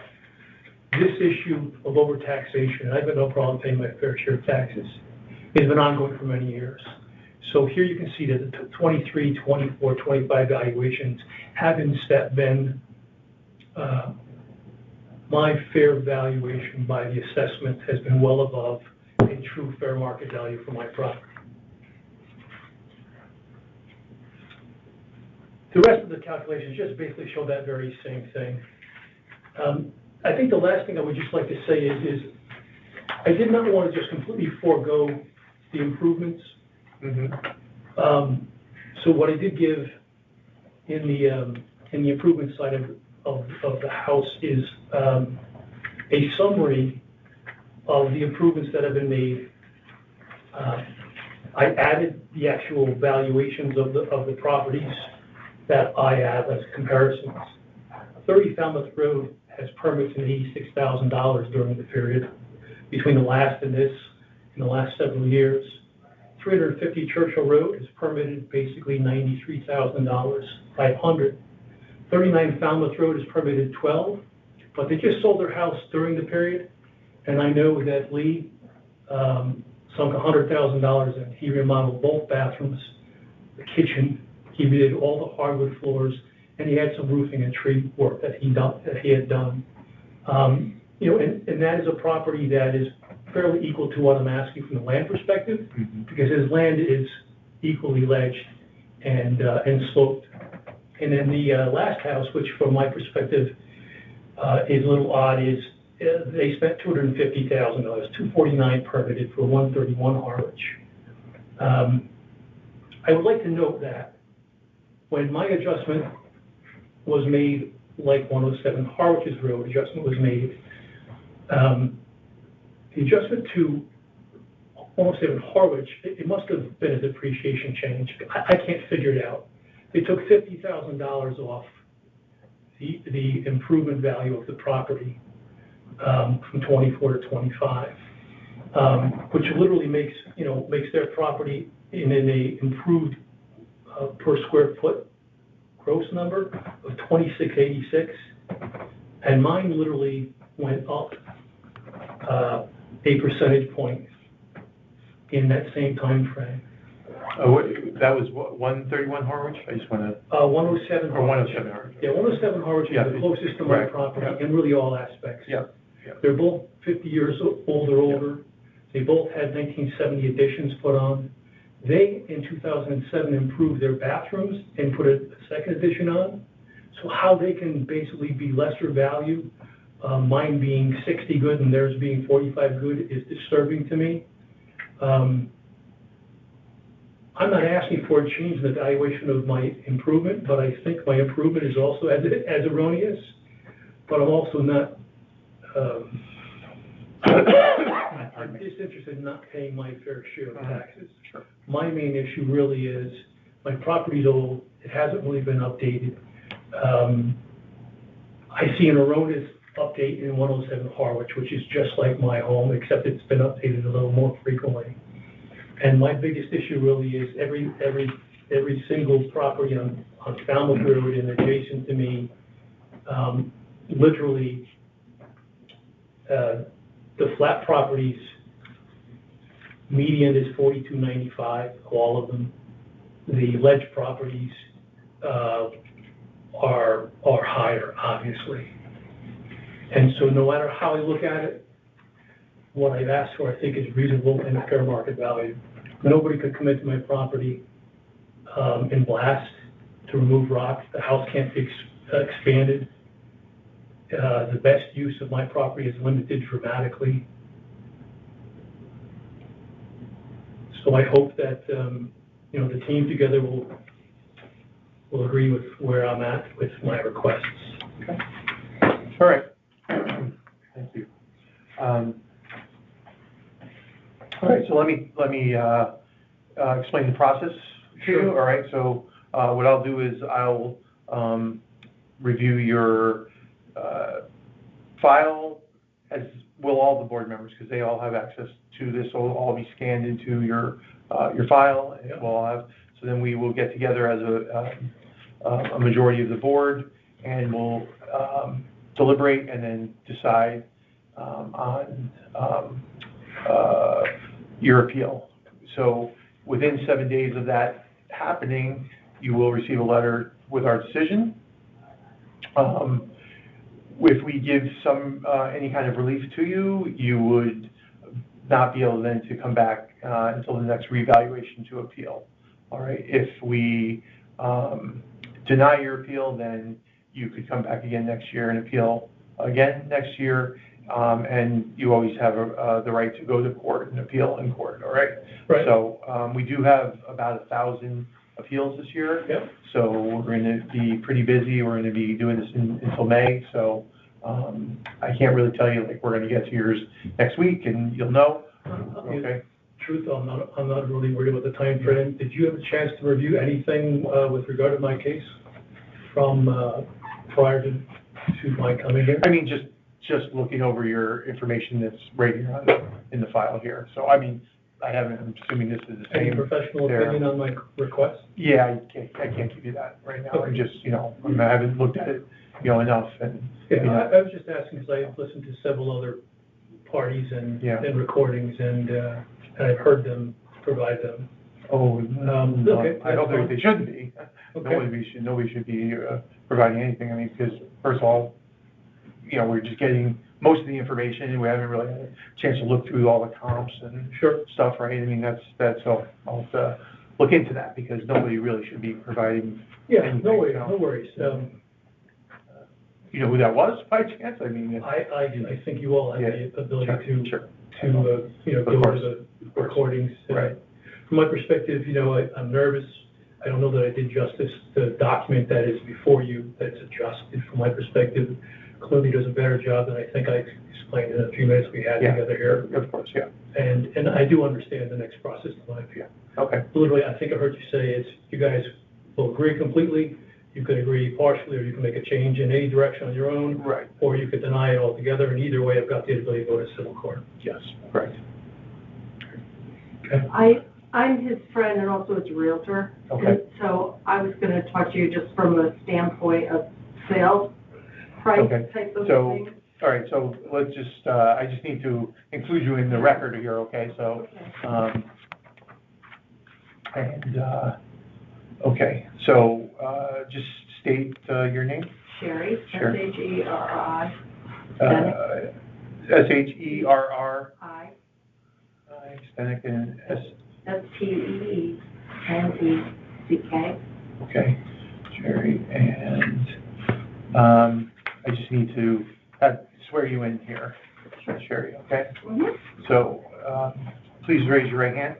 This issue of overtaxation, and I've got no problem paying my fair share of taxes, has been ongoing for many years. So here you can see that the 23, 24, 25 valuations have instead been my fair valuation by the assessment has been well above a true fair market value for my property. The rest of the calculations just basically show that very same thing. I think the last thing I would just like to say is I did not want to just completely forego the improvements. So what I did give in the improvement side of the house is a summary of the improvements that have been made. I added the actual valuations of the properties that I have as comparisons. 30 Falmouth Road has permits in $86,000 during the period between the last and this in the last several years. 350 Churchill Road is permitted basically $93,000, 500. 39 Falmouth Road is permitted 12, but they just sold their house during the period, and I know that Lee sunk $100,000 in. He remodeled both bathrooms, the kitchen, he redid all the hardwood floors, and he had some roofing and tree work that he had done. And that is a property that is fairly equal to what I'm asking from the land perspective, because his land is equally ledged and sloped. And then the last house, which from my perspective is a little odd, is they spent $250,000, $249 permitted for 131 Harwich. I would like to note that when my adjustment was made, like 107 Harwich's Road adjustment was made, the adjustment to 107 Harwich, it must have been a depreciation change. I can't figure it out. They took $50,000 off the improvement value of the property from 24 to 25, which literally makes their property in a improved per square foot gross number of $26.86, and mine literally went up a percentage point in that same time frame. That was what, 131 Harwich? I just want to... 107 Or 107 Harwich. Yeah, 107 Harwich is the closest to my property in really all aspects. Yeah. They're both 50 years old or older. They both had 1970 additions put on. They, in 2007, improved their bathrooms and put a second addition on. So how they can basically be lesser value, mine being 60 good and theirs being 45 good, is disturbing to me. I'm not asking for a change in the valuation of my improvement, but I think my improvement is also as erroneous. But I'm also not I'm disinterested in not paying my fair share of taxes. Sure. My main issue really is my property's old. It hasn't really been updated. I see an erroneous update in 107 Harwich, which is just like my home, except it's been updated a little more frequently. And my biggest issue really is every single property on Falmouth Road and adjacent to me, literally, the flat properties, median is 42.95, all of them. The ledge properties are higher, obviously. And so no matter how I look at it, what I've asked for, I think, is reasonable and fair market value. Nobody could come into my property and blast to remove rock. The house can't be expanded. The best use of my property is limited dramatically. So I hope that, the team together will agree with where I'm at with my requests. Okay. All right. Thank you. All right, so let me explain the process to you. All right, so what I'll do is I'll review your file, as will all the board members, because they all have access to this. So it'll all be scanned into your file, and we'll have. So then we will get together as a majority of the board, and we'll deliberate and then decide on your appeal. So within 7 days of that happening, you will receive a letter with our decision. If we give any kind of relief to you, you would not be able then to come back until the next reevaluation to appeal. All right. If we deny your appeal, then you could come back again next year and appeal again next year. And you always have the right to go to court and appeal in court. All right. Right. So we do have about 1,000 appeals this year. Yep. So we're going to be pretty busy. We're going to be doing this until May. So I can't really tell you, like, we're going to get to yours next week and you'll know. Okay. Truth, I'm not really worried about the time frame. Did you have a chance to review anything with regard to my case from prior to my coming here? I mean, just looking over your information that's right here in the file here. So, I mean, I'm assuming this is the same. Any professional opinion on my request? Yeah, I can't give you that right now. Okay. I'm just, I haven't looked at it, enough. And yeah, I was just asking because I've listened to several other parties and recordings, and I've heard them provide them. Oh, okay. I hope they shouldn't be. Okay. Nobody should be providing anything. I mean, because first of all, we're just getting most of the information, and we haven't really had a chance to look through all the comps and stuff, right? I mean, that's all. I'll have to look into that because nobody really should be providing. Yeah, anything, no worries. You know who that was by chance? I mean, I think you all have the ability to Of go course. to the recordings. Right. From my perspective, I'm nervous. I don't know that I did justice to the document that is before you, that's adjusted. From my perspective, clearly does a better job than I think I explained in a few minutes we had together here. Of course, yeah. And I do understand the next process in life. Yeah. Okay. Literally, I think I heard you say it's you guys will agree completely. You could agree partially, or you can make a change in any direction on your own. Right. Or you could deny it altogether. And either way, I've got the ability to go to civil court. Yes, correct. Okay. I'm his friend and also his realtor. Okay. And so I was going to talk to you just from a standpoint of sales price type of thing. All right, so let's just, I just need to include you in the record here, okay? So, just state your name. Sherry, Sherry. S-H-E-R-R-I. S-H-E-R-R. Stenek and S-T-E-N-E-C-K. Okay, Sherry, and I just need to swear you in here, Sherry, okay? Mm-hmm. So, please raise your right hand.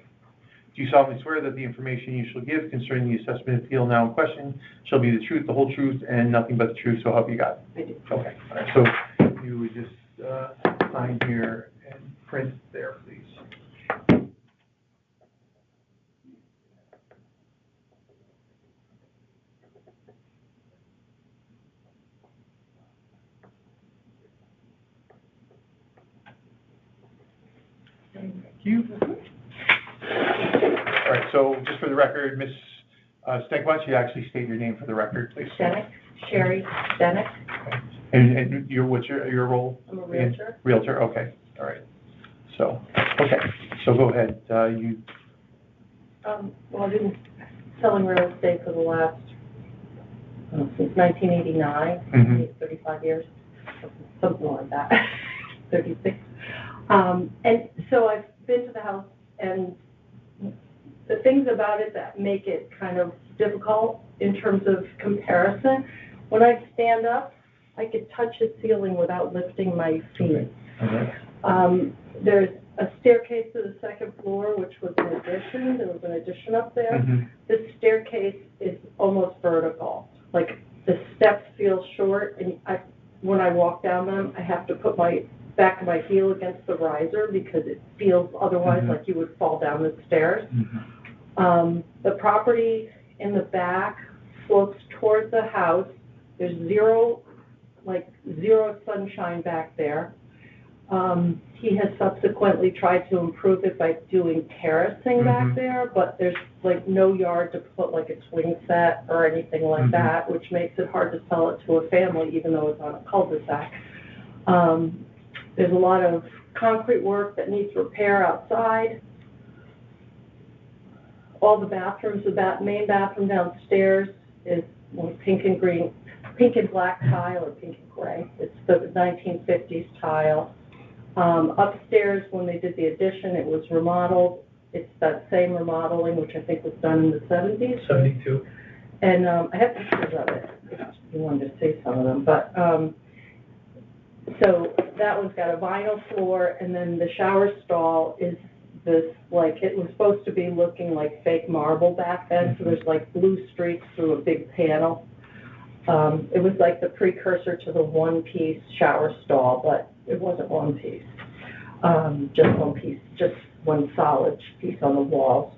Do you solemnly swear that the information you shall give concerning the assessment appeal now in question shall be the truth, the whole truth, and nothing but the truth, so help you God? I do. Okay, all right, so you would just sign here and print there, please. you. All right, so just for the record, Ms. Stenk, why don't you actually state your name for the record, please? Stenick, Sherry Stenick. And what's your role? I'm a realtor. Realtor, okay, all right. So, okay, so go ahead, you. Well, I've been selling real estate for the last, since 1989, 35 years, something like that, 36. And so I've been to the house, and the things about it that make it kind of difficult in terms of comparison, when I stand up, I could touch the ceiling without lifting my feet. Okay. There's a staircase to the second floor, which was an addition. There was an addition up there. This staircase is almost vertical. Like, the steps feel short, and when I walk down them, I have to put my back of my heel against the riser because it feels otherwise like you would fall down the stairs. The property in the back slopes towards the house. There's zero sunshine back there. He has subsequently tried to improve it by doing terracing back there, but there's like no yard to put like a swing set or anything like that, which makes it hard to sell it to a family, even though it's on a cul-de-sac. There's a lot of concrete work that needs repair outside. All the bathrooms, the main bathroom downstairs is pink and black tile, or pink and gray. It's the 1950s tile. Upstairs, when they did the addition, it was remodeled. It's that same remodeling, which I think was done in the 70s. 72. And I have pictures of it, if you wanted to see some of them. But so that one's got a vinyl floor, and then the shower stall is this, like, it was supposed to be looking like fake marble back then, so there's like blue streaks through a big panel. It was like the precursor to the one-piece shower stall, but it wasn't one piece, just one piece, just one solid piece on the walls.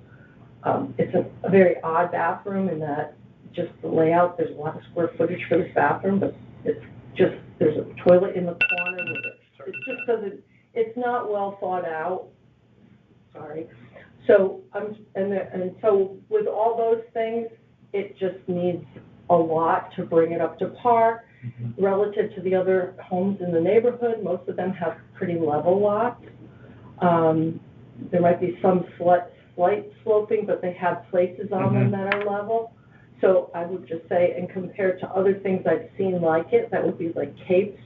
It's a very odd bathroom in that just the layout, there's a lot of square footage for this bathroom, but it's just, there's a toilet in the corner with it. It just doesn't, it's not well thought out. Sorry. So, and so with all those things, it just needs a lot to bring it up to par. Relative to the other homes in the neighborhood, most of them have pretty level lots. There might be some slight sloping, but they have places on them that are level. So I would just say, and compared to other things I've seen like it, that would be like Capes,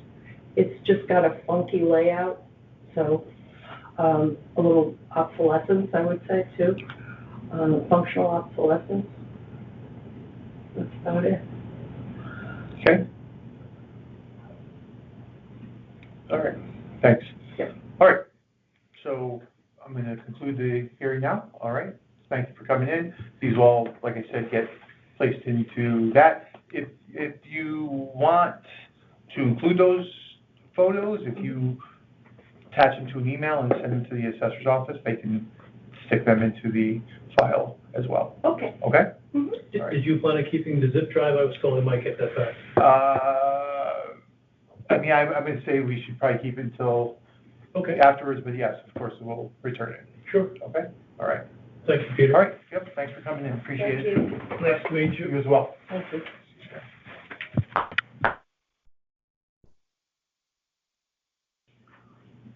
it's just got a funky layout. So a little obsolescence, I would say, too. Functional obsolescence. That's about it. Okay. All right, thanks. Yeah. All right, so I'm going to conclude the hearing now. All right, thank you for coming in. These will all, like I said, get placed into that. If you want to include those photos, if you attach them to an email and send them to the assessor's office, they can stick them into the file as well. Okay. Okay? Did you plan on keeping the zip drive? I was told I might get that back. I mean, I'm going to say we should probably keep it until afterwards, but yes, of course, we'll return it. Sure. Okay? All right. Thank you, Peter. All right, yep, thanks for coming in, appreciate it. Thank you. Nice to meet you. You as well. Thank you.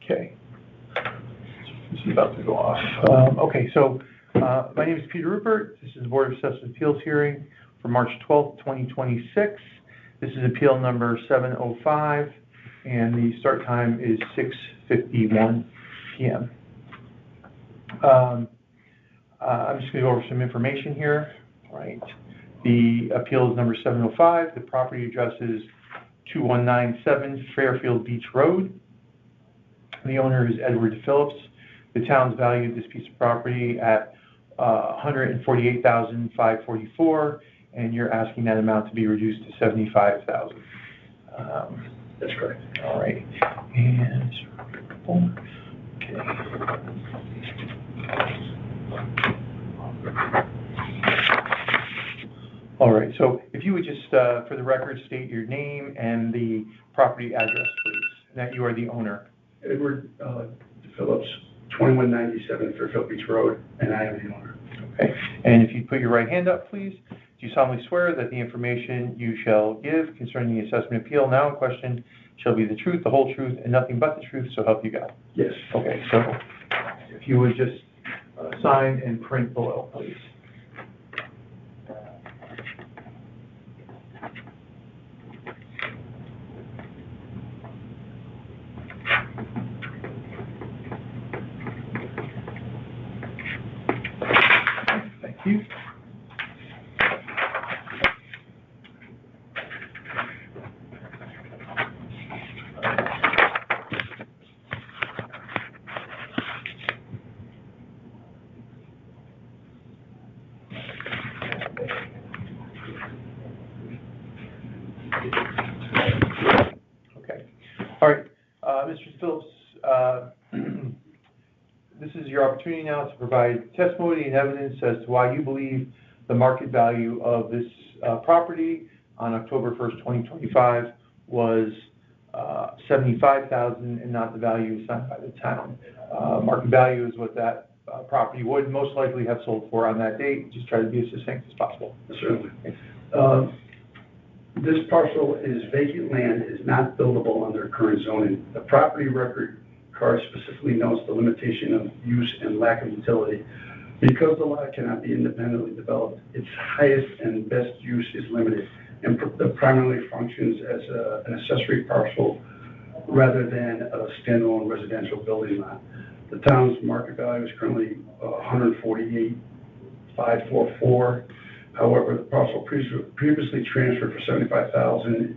Okay. This is about to go off. Okay, so my name is Peter Rupert. This is the Board of Assessors Appeals hearing for March 12th, 2026. This is appeal number 705, and the start time is 6:51 p.m. I'm just going to go over some information here. All right. The appeal is number 705. The property address is 2197 Fairfield Beach Road. The owner is Edward Phillips. The town's valued this piece of property at $148,544, and you're asking that amount to be reduced to $75,000. That's correct. All right. And okay. All right. So if you would just, for the record, state your name and the property address, please, and that you are the owner. Edward Phillips, 2197 Fairfield Beach Road, and I am the owner. Okay, and if you put your right hand up, please. Do you solemnly swear that the information you shall give concerning the assessment appeal now in question shall be the truth, the whole truth, and nothing but the truth, so help you God? Yes. Okay, so if you would just sign and print below, please. Thank you. Okay. All right, Mr. Phillips, this is your opportunity now to provide testimony and evidence as to why you believe the market value of this property on October 1st, 2025 was $75,000 and not the value assigned by the town. Market value is what that property would most likely have sold for on that date. Just try to be as succinct as possible. Certainly. This parcel is vacant land, is not buildable under current zoning. The property record card specifically notes the limitation of use and lack of utility. Because the lot cannot be independently developed, its highest and best use is limited and primarily functions as an accessory parcel rather than a standalone residential building lot. The town's market value is currently $148,544. However, the parcel previously transferred for $75,000,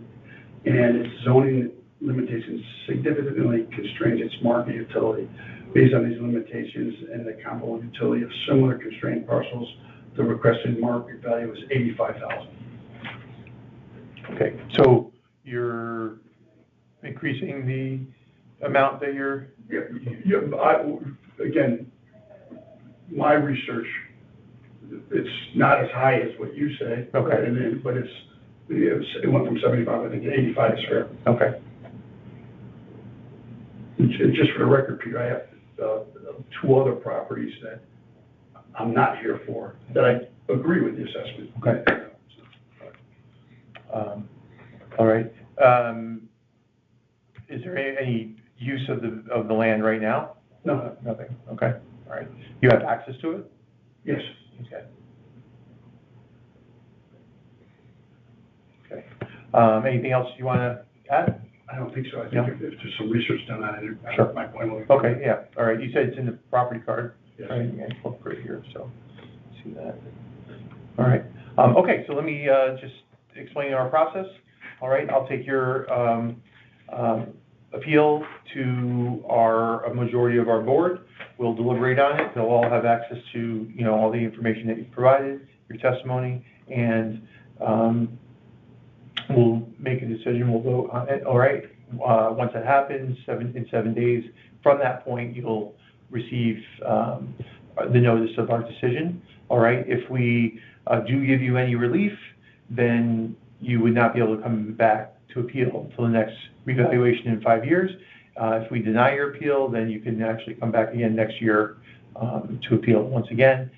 and its zoning limitations significantly constrains its market utility. Based on these limitations and the comparable utility of similar constrained parcels, the requested market value is $85,000. Okay, so you're increasing the amount that you're... Again, my research, it's not as high as what you say. Okay. But it went from 75, I think, to 85 is fair. Okay. Just for the record, Peter, I have two other properties that I'm not here for, that I agree with the assessment. Okay. All right. Is there any use of the land right now? No. Nothing. Okay. All right. You have access to it? Yes. Okay. Okay. Anything else you want to add? I don't think so. I think No. if there's some research done on it, Sure. my point will. Okay, yeah. All right. You said it's in the property card. Yes. Right, yeah, it's look right here, so see that. All right. Okay, so let me just explain our process. All right, I'll take your appeal to a majority of our board. We'll deliberate on it. They'll all have access to, all the information that you've provided, your testimony, and we'll make a decision. We'll vote on it. All right. Once that happens, in 7 days from that point, you'll receive the notice of our decision. All right. If we do give you any relief, then you would not be able to come back to appeal until the next revaluation in 5 years. If we deny your appeal, then you can actually come back again next year to appeal once again.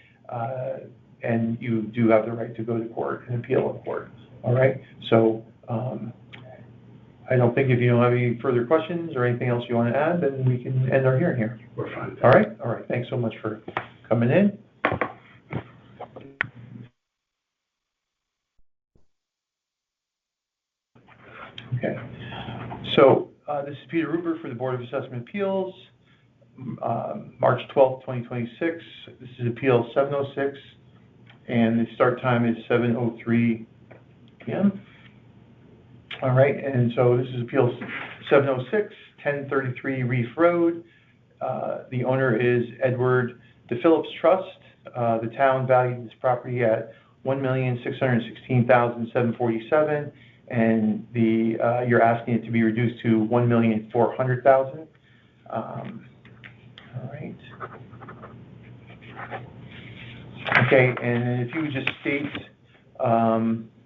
And you do have the right to go to court and appeal in court. All right. So I don't think if you don't have any further questions or anything else you want to add, then we can end our hearing here. We're fine. All right. All right. Thanks so much for coming in. Okay. So this is Peter Ruber for the Board of Assessment Appeals, March 12th, 2026. This is Appeal 706, and the start time is 7:03 p.m. All right, and so this is Appeal 706, 1033 Reef Road. The owner is Edward DePhillips Trust. The town valued this property at $1,616,747, and you're asking it to be reduced to $1,400,000. All right. Okay, and if you would just state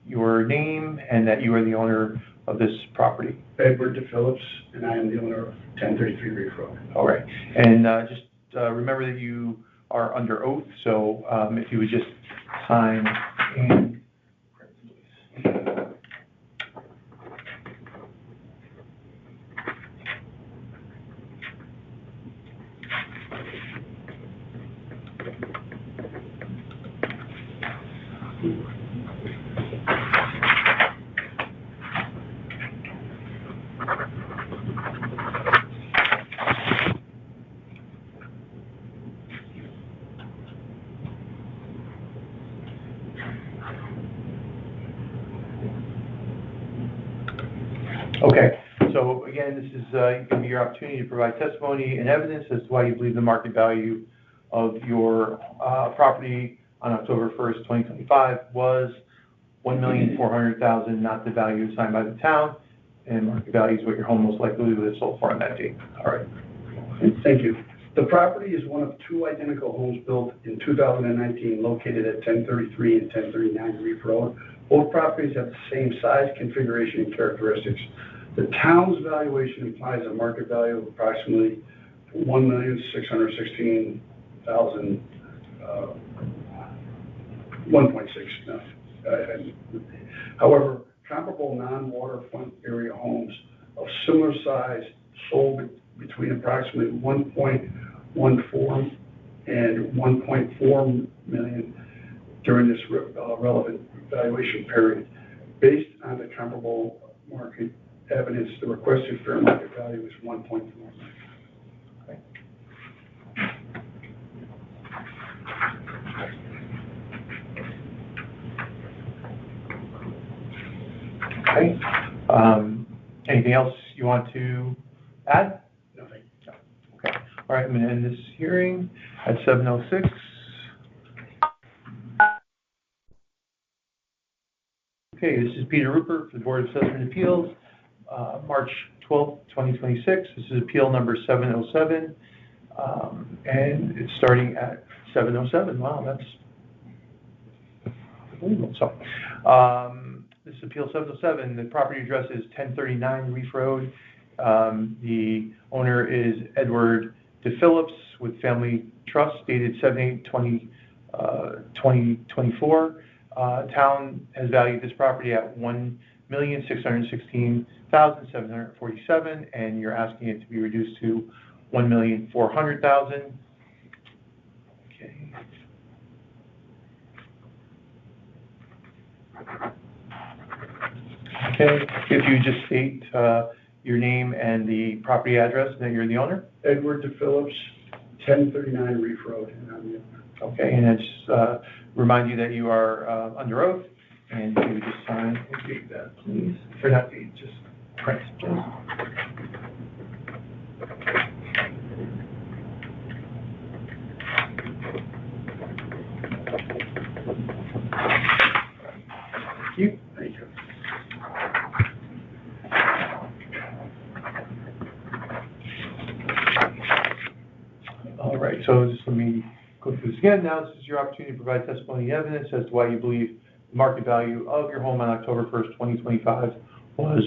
your name and that you are the owner of this property. Edward DePhillips, and I am the owner of 1033 Reef Road. All right, and just remember that you are under oath, so if you would just sign and print, please. Okay, so again, this is going to be your opportunity to provide testimony and evidence as to why you believe the market value of your property on October 1st, 2025 was $1,400,000, not the value assigned by the town, and market value is what your home most likely would have sold for on that date. All right. Thank you. The property is one of two identical homes built in 2019 located at 1033 and 1039 Reef Road. Both properties have the same size, configuration, and characteristics. The town's valuation implies a market value of approximately $1,616,000, 1.6 million. However, comparable non-waterfront area homes of similar size sold between approximately 1.14 and 1.4 million during this relevant valuation period. Based on the comparable market evidence, the requested fair market value is 1.4 million. Okay. Okay. Anything else you want to add? Nothing. No. Okay. All right, I'm going to end this hearing at 7:06. Okay, this is Peter Rupert for the Board of Assessment Appeals, March 12th, 2026. This is appeal number 707, and it's starting at 7:07. Wow, that's unbelievable. So, this is appeal 707. The property address is 1039 Reef Road. The owner is Edward DePhillips with Family Trust, dated 7/8/2024. Town has valued this property at $1,616,747, and you're asking it to be reduced to $1,400,000. Okay. Okay. If you just state your name and the property address, then you're the owner. Edward DePhillips, 1039 Reef Road, and I'm the owner. Okay, and I just remind you that you are under oath, and if you would just sign and date that, please. Or not date, just print, please. Thank you. Thank you. All right, so just let me go through this again. Now, this is your opportunity to provide testimony and evidence as to why you believe the market value of your home on October 1st, 2025 was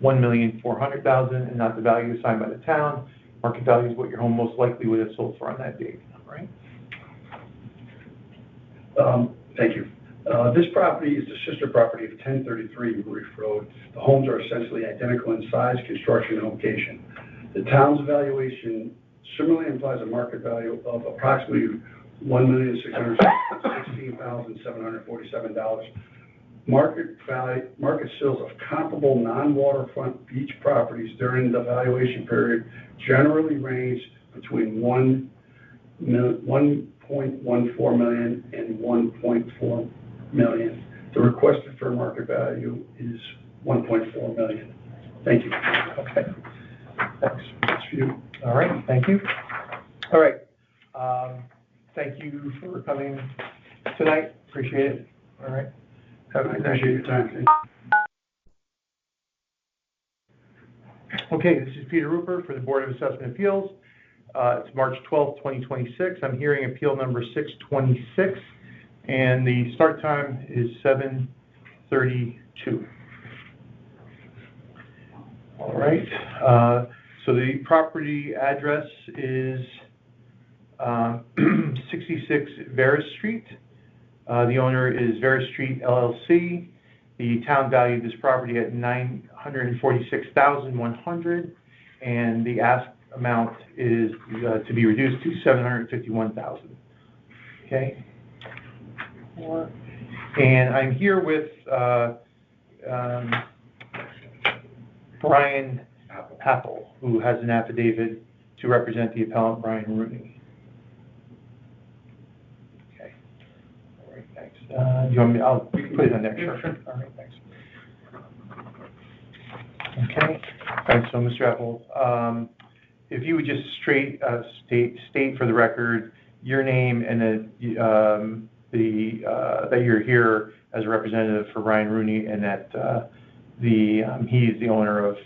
$1,400,000 and not the value assigned by the town. Market value is what your home most likely would have sold for on that date, all right? Thank you. This property is the sister property of 1033 Reef Road. The homes are essentially identical in size, construction, and location. The town's valuation similarly implies a market value of approximately $1,616,747. Market sales of comparable non-waterfront beach properties during the valuation period generally range between $1.14 million and $1.4 million. The requested fair market value is $1.4 million. Thank you. Okay. Thanks. That's for you. All right, thank you. All right. Thank you for coming tonight. Appreciate it. All right. Have a good night. Appreciate your time. Thank you. Okay, this is Peter Rupert for the Board of Assessment Appeals. It's March 12th, 2026. I'm hearing appeal number 626, and the start time is 7:32. All right. So the property address is 66 Vera Street. The owner is Vera Street LLC. The town valued this property at $946,100, and the ask amount is to be reduced to $751,000. Okay. And I'm here with Brian Apple, who has an affidavit to represent the appellant, Brian Rooney. Okay. All right, thanks. Do you want me, I'll put it on there, sure. All right, thanks. Okay. All right, so Mr. Apple, if you would just state for the record your name and that you're here as a representative for Brian Rooney, and that he is the owner of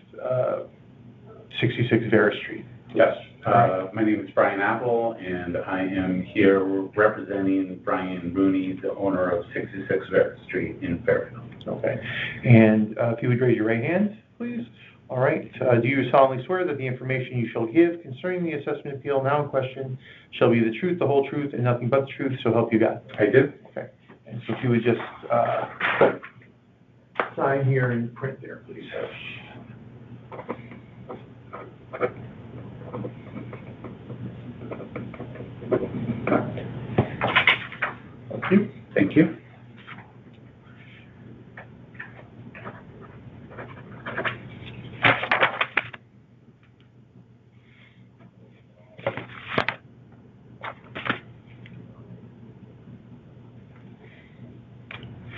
66 Vera Street. Yes, my name is Brian Apple, and I am here representing Brian Rooney, the owner of 66 Vera Street in Fairfield. Okay. And if you would raise your right hand, please. All right. Do you solemnly swear that the information you shall give concerning the assessment appeal now in question shall be the truth, the whole truth, and nothing but the truth, so help you God? I do. Okay. And so if you would just sign here and print there, please. Thank you. Thank you.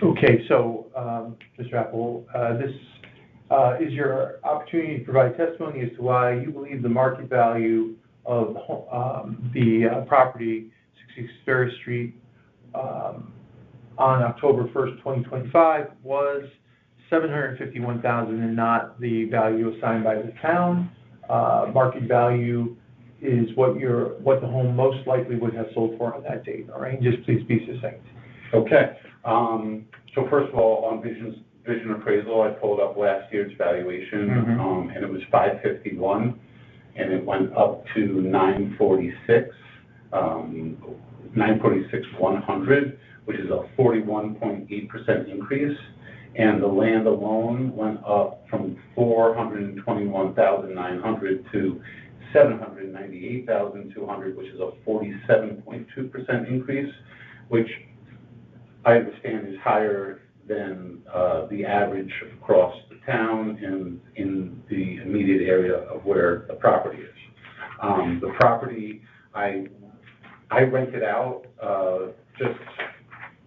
Okay, so, Mr. Apple, this is your opportunity to provide testimony as to why you believe the market value of the property, 66 Ferry Street, on October 1st, 2025, was $751,000 and not the value assigned by the town. Market value is what the home most likely would have sold for on that date. All right, just please be succinct. Okay. So first of all, on Vision Appraisal, I pulled up last year's valuation, and it was $551, and it went up to $946,100, which is a 41.8% increase. And the land alone went up from $421,900 to $798,200, which is a 47.2% increase, which I understand is higher than the average across the town and in the immediate area of where the property is. The property, I rented out just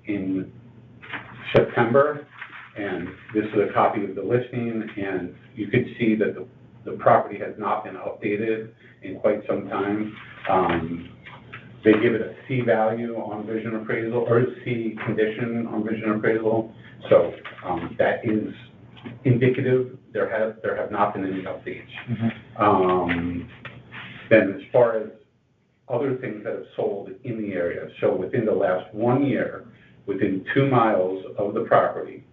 in September, and this is a copy of the listing, and you can see that the property has not been updated in quite some time. They give it a C value on Vision Appraisal, or a C condition on Vision Appraisal, so that is indicative. There have not been any updates. Then as far as other things that have sold in the area, so within the last 1 year, within 2 miles of the property,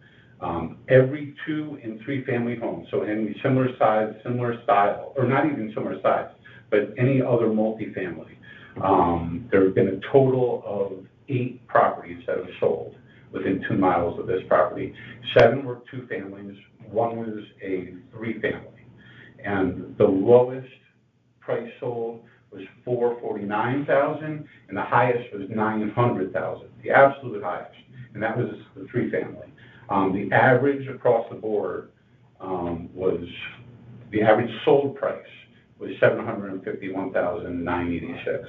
every 2 and 3 family homes, so any similar size, similar style, or not even similar size, but any other multifamily, there have been a total of 8 properties that have sold within 2 miles of this property. 7 were 2 families, 1 was a 3 family. And the lowest price sold was $449,000, and the highest was $900,000, the absolute highest, and that was the 3 family. The average across the board the average sold price was $751,986,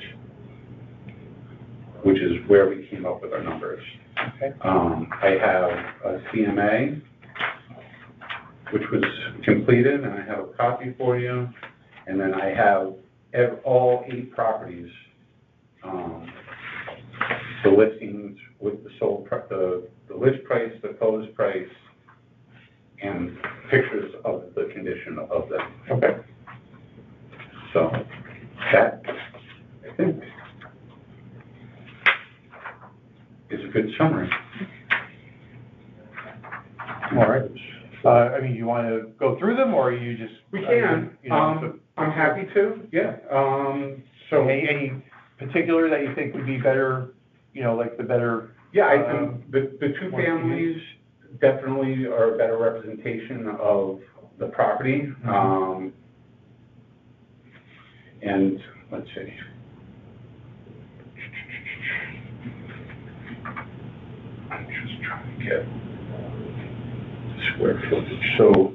which is where we came up with our numbers. Okay. I have a CMA, which was completed, and I have a copy for you. And then I have all 8 properties, the listings with the sold, the list price, the closed price, and pictures of the condition of them. Okay. So that, I think, is a good summary. All right. I mean, you want to go through them, or you just... We can. I'm happy to, yeah. So any particular that you think would be better, you know, like the better? Yeah, I think the two families definitely are a better representation of the property. And let's see. I'm just trying to get the square footage. So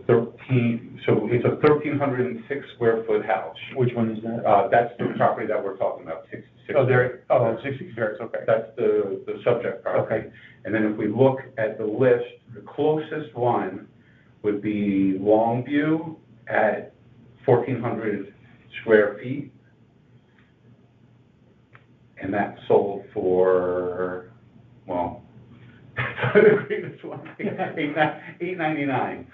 it's a 1,306 square foot house. Which one is that? That's the property that we're talking about, 66. Oh, there, 66 Ferris, okay. That's the subject property. Okay. And then if we look at the list, the closest one would be Longview at 1,400 square feet. And that sold for, well, the greatest one, $899.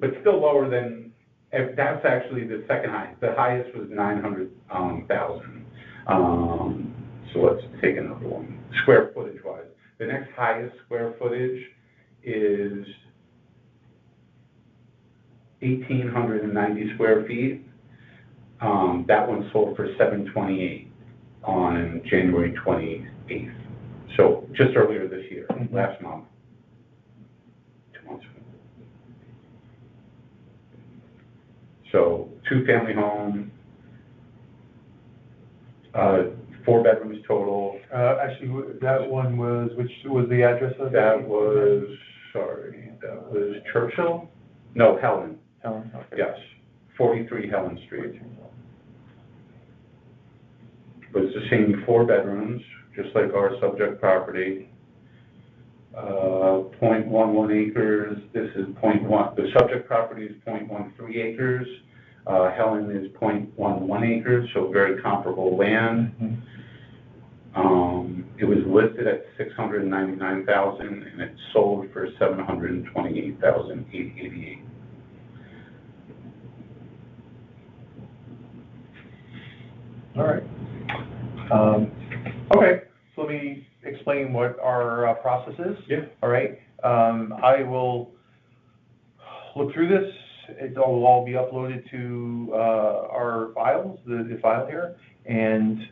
But still lower than, that's actually the second highest. The highest was 900,000. So let's take another one, square footage wise. The next highest square footage is 1,890 square feet. That one sold for $728 on January 28th. So just earlier this year, last month, 2 months ago. So 2-family home, 4 bedrooms total. Actually, that one was, which was the address of That was Churchill? No, Helen. Helen, okay. Yes, 43 Helen Street. But it's the same 4 bedrooms, just like our subject property. 0.11 acres, this is 0.1, the subject property is 0.13 acres. Helen is 0.11 acres, so very comparable land. It was listed at $699,000 and it sold for $728,888. All right. Okay, so let me explain what our process is. Yeah. All right. I will look through this. It will all be uploaded to our files, the file here, and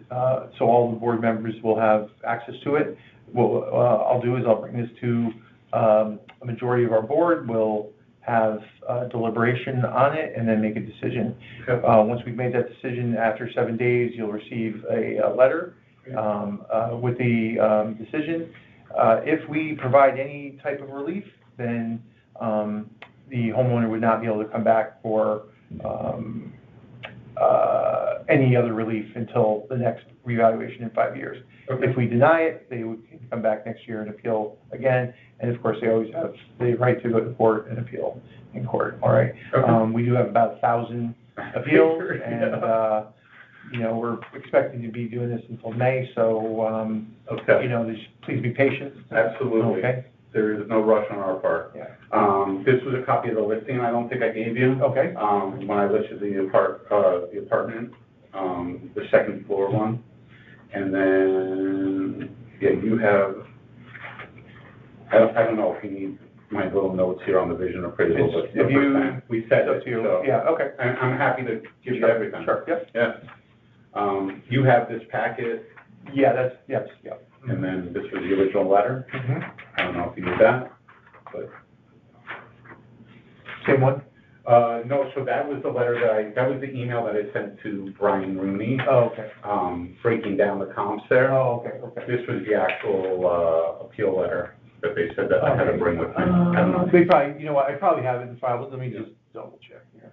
so all the board members will have access to it. What I'll do is I'll bring this to a majority of our board. We'll have deliberation on it and then make a decision. Okay. Once we've made that decision, after 7 days, you'll receive a letter with the decision. If we provide any type of relief, then the homeowner would not be able to come back for any other relief until the next revaluation in 5 years. Okay. If we deny it, they would come back next year and appeal again. And of course, they always have the right to go to court and appeal in court, all right? Okay. We do have about 1,000 appeals, and, you know, we're expecting to be doing this until May, so, Okay. you know, please be patient. Absolutely. Okay? There is no rush on our part. Yeah. This was a copy of the listing I don't think I gave you. Okay. When I listed the apartment, the second floor one. And then, yeah, you have, I don't know if you need my little notes here on the vision appraisal, but If you- we said It's up it, to you. so. Yeah, okay. I'm happy to give you everything. Sure, yep. Yeah. You have this packet, Yeah, yes, yeah. and then this was the original letter. Mhm. I don't know if you need that, but. Same one? No, so that was the letter that was the email that I sent to Brian Rooney, Oh, okay. breaking down the comps there. Oh, okay, okay. This was the actual, appeal letter that they said that I had to bring with me. I don't know. They probably, you know what, I probably have it in file, but let me just double check here.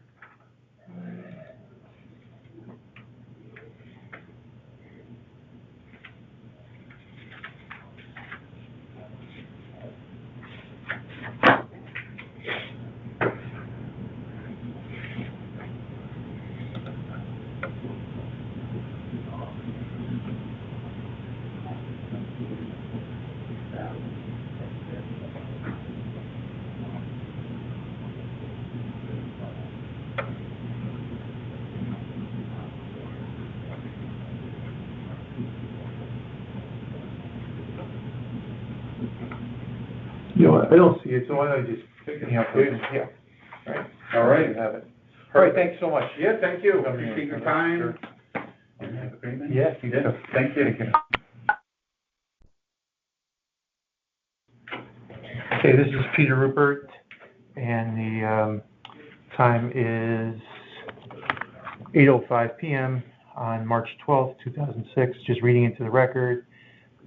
You know what, I don't see it, so why don't I just pick it up? Yeah. All right. All right. You have it. All right, thanks so much. Yeah, thank you. Coming in. Appreciate your time. Sure. Have a great night. Yes, you too. Thank you. Okay, this is Peter Rupert, and the time is 8:05 p.m. on March 12th, 2006. Just reading into the record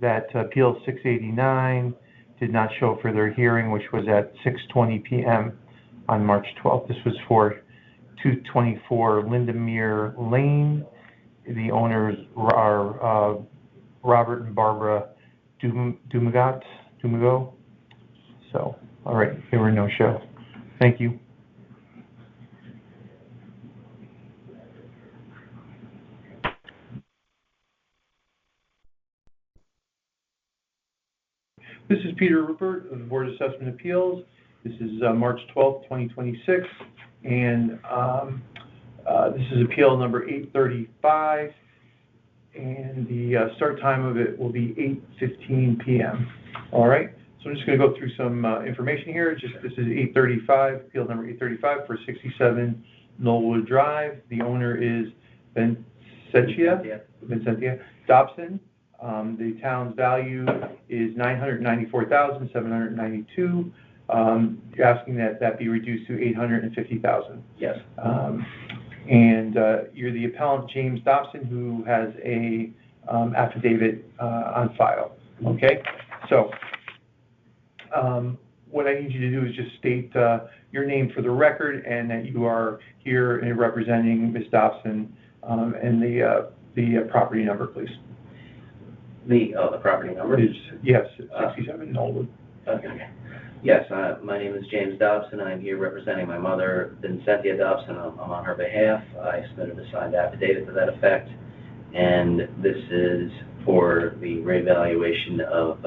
that Appeal 689 did not show for their hearing, which was at 6:20 p.m. on March 12th. This was for 224 Lindemere Lane. The owners are Robert and Barbara Dumagot. So, all right, there were no show. Thank you. This is Peter Rupert of the Board of Assessment Appeals. This is March 12th, 2026, and this is appeal number 835, and the start time of it will be 8:15 p.m. All right, so I'm just going to go through some information here. This is 835, appeal number 835 for 67 Knollwood Drive. The owner is Vincentia Dobson. The town's value is $994,792. You're asking that be reduced to $850,000. Yes. And you're the appellant, James Dobson, who has a affidavit on file. Okay? So what I need you to do is just state your name for the record and that you are here representing Ms. Dobson, and the property number, please. The property number? Yes, 67 Knollwood. Okay. Yes, my name is James Dobson. I'm here representing my mother, Vincentia Dobson. I'm on her behalf. I submitted a signed affidavit to that effect, and this is for the revaluation of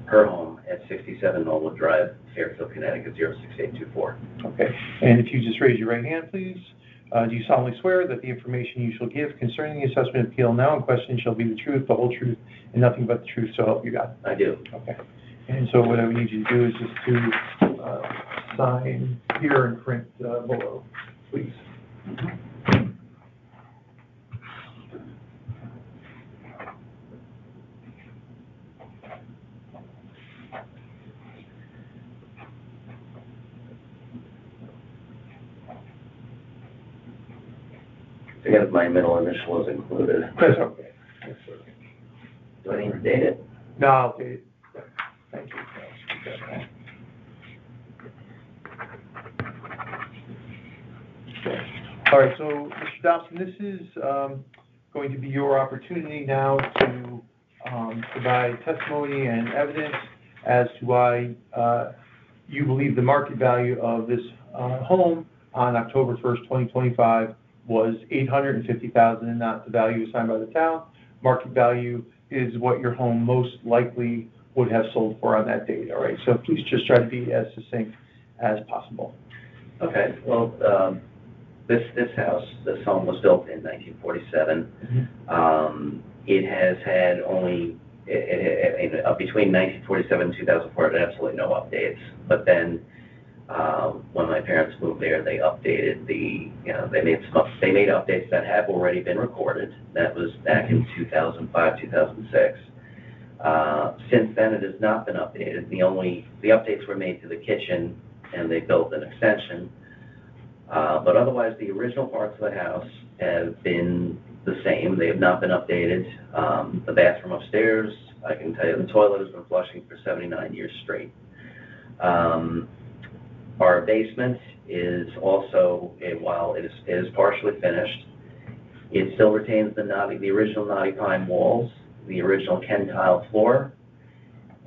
her home at 67 Knollwood Drive, Fairfield, Connecticut, 06824. Okay, and if you just raise your right hand, please. Do you solemnly swear that the information you shall give concerning the assessment appeal now in question shall be the truth, the whole truth, and nothing but the truth, so help you God? I do. Okay. And so what I would need you to do is just to sign here and print below, please. I guess my middle initial is included. That's okay. Do I need to date it? No, I'll date it. Thank you. All right, so Mr. Dobson, this is going to be your opportunity now to provide testimony and evidence as to why you believe the market value of this home on October 1st, 2025 was $850,000 and not the value assigned by the town. Market value is what your home most likely would have sold for on that date, all right? So please just try to be as succinct as possible. Okay, well, this home was built in 1947. Mm-hmm. It has had only, between 1947 and 2004, it had absolutely no updates. But then, when my parents moved there, they updated they made updates that have already been recorded. That was back in 2005, 2006. Since then, it has not been updated. The updates were made to the kitchen, and they built an extension. But otherwise, the original parts of the house have been the same. They have not been updated. The bathroom upstairs, I can tell you, the toilet has been flushing for 79 years straight. Our basement is also, while it is partially finished, it still retains the original knotty pine walls, the original Ken tile floor,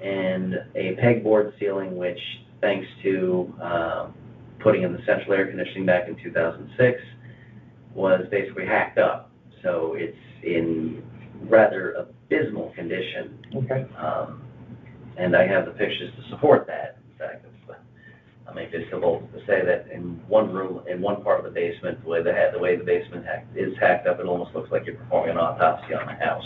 and a pegboard ceiling, which, thanks to putting in the central air conditioning back in 2006, was basically hacked up. So it's in rather abysmal condition. Okay. And I have the pictures to support that. In fact, I may be civil to say that in one room, in one part of the basement, the way the basement is hacked up, it almost looks like you're performing an autopsy on the house.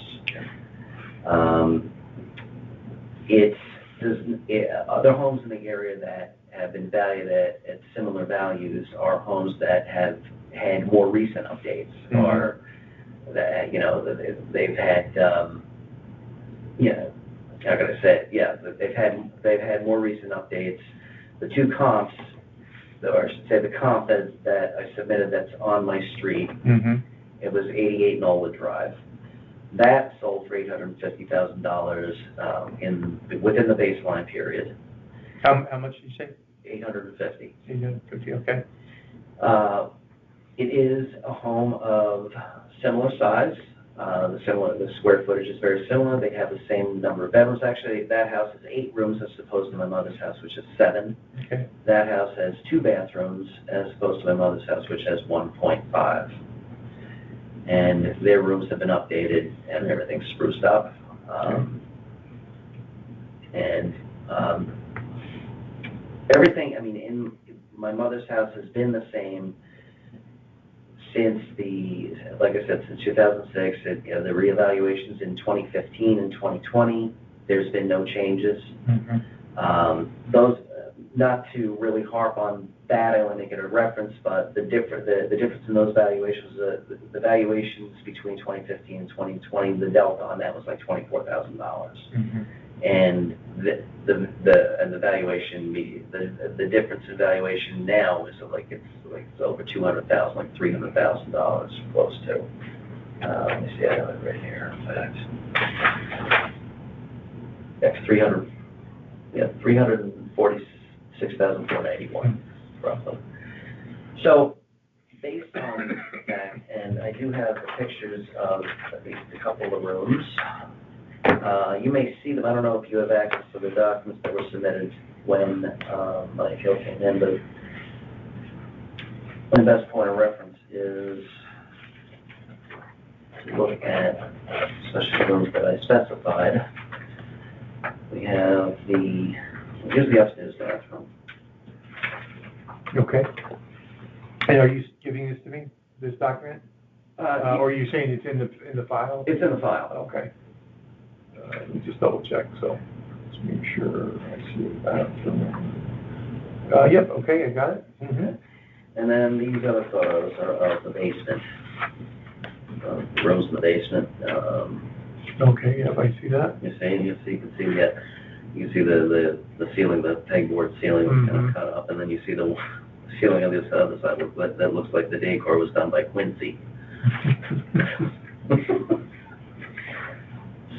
Other homes in the area that have been valued at similar values are homes that have had more recent updates. Mm-hmm. Are that, you know, that they've had, you know, how can I say it? Yeah, they've had more recent updates. The two comps, or I should say the comp that I submitted that's on my street, it was 88 Knollwood Drive. That sold for $850,000 within the baseline period. How much did you say? 850. 850, okay. It is a home of similar size. The square footage is very similar. They have the same number of bedrooms. Actually, that house has 8 rooms as opposed to my mother's house, which is 7. Okay. That house has 2 bathrooms as opposed to my mother's house, which has 1.5. And their rooms have been updated and everything's spruced up. Everything, I mean, in my mother's house has been the same since like I said, since 2006. You know, the reevaluations in 2015 and 2020, there's been no changes. Those, not to really harp on that, I only make it a reference, but the difference in those valuations, the valuations between 2015 and 2020, the delta on that was like $24,000. And the valuation, the difference in valuation now is like it's over $200,000, like $300,000 close to. Let me see, I have it right here. In fact, that's 346,491 roughly. So based on that, and I do have the pictures of at least a couple of rooms. You may see them. I don't know if you have access to the documents that were submitted when my appeal came in, but the best point of reference is to look at, especially the rooms that I specified. We have here's the upstairs bathroom. Okay. And are you giving this to me, this document? Or are you saying it's in the file? It's in the file. Okay. Let me just double check, so let's make sure I see the bathroom. Yep, okay, I got it. And then these other photos are of the basement. Rooms in the basement. Okay, yep, I see that. You can see the ceiling, the pegboard ceiling was kind of cut up, and then you see the ceiling on the other side that looks like the decor was done by Quincy.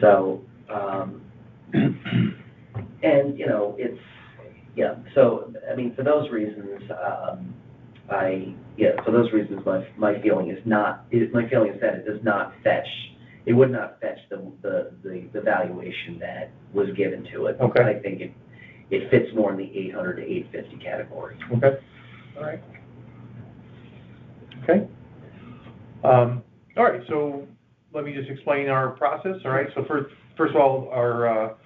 So, and you know, so I mean, for those reasons, my feeling is that it does not fetch. It would not fetch the valuation that was given to it. Okay. I think it fits more in the 800 to 850 category. Okay. All right. Okay. All right. So let me just explain our process. All right. So first of all, our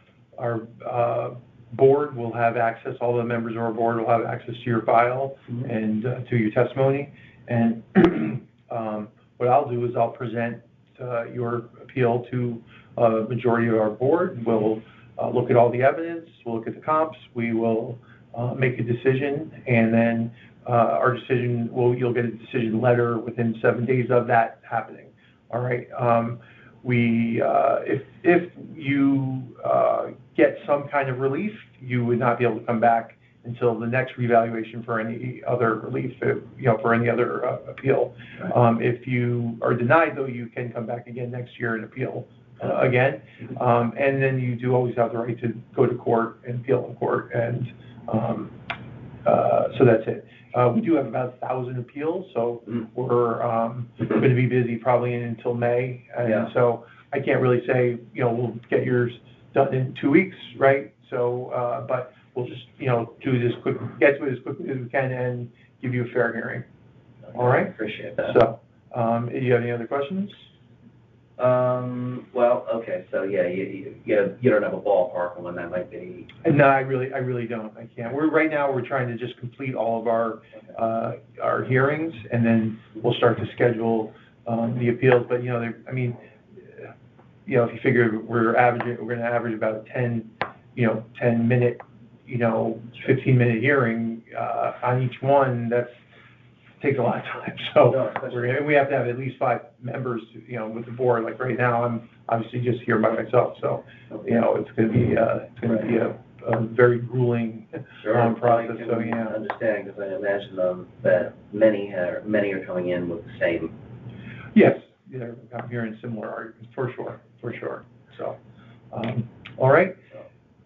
board will have access. All the members of our board will have access to your file and to your testimony. And what I'll do is I'll present your appeal to a majority of our board. We'll look at all the evidence. We'll look at the comps. We will make a decision, and then our decision. You'll get a decision letter within 7 days of that happening. All right. If you get some kind of relief, you would not be able to come back until the next revaluation for any other relief, for any other appeal. If you are denied, though, you can come back again next year and appeal again. And then you do always have the right to go to court and appeal in court. And so that's it. We do have about 1,000 appeals, so we're going to be busy probably until May. And so I can't really say, we'll get yours done in 2 weeks, right? So, but we'll just, get to it as quickly as we can and give you a fair hearing. All right? Appreciate that. So, do you have any other questions? Well, okay, so yeah, you don't have a ballpark on when that might be? No, I really don't. I can't. Right now we're trying to just complete all of our hearings, and then we'll start to schedule the appeals. But if you figure we're going to average about a 10-minute, 15-minute hearing on each one. That's takes a lot of time, so we have to have at least 5 members, with the board. Like right now, I'm obviously just here by myself, so, it's gonna be a very grueling process, so, yeah. I understand, because I imagine that many are coming in with the same. Yes, I'm hearing similar arguments, for sure, so, all right.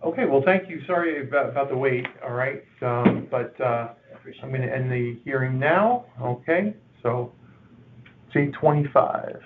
Okay, well, thank you, sorry about the wait, all right, but, I'm gonna end the hearing now, okay, so, C25.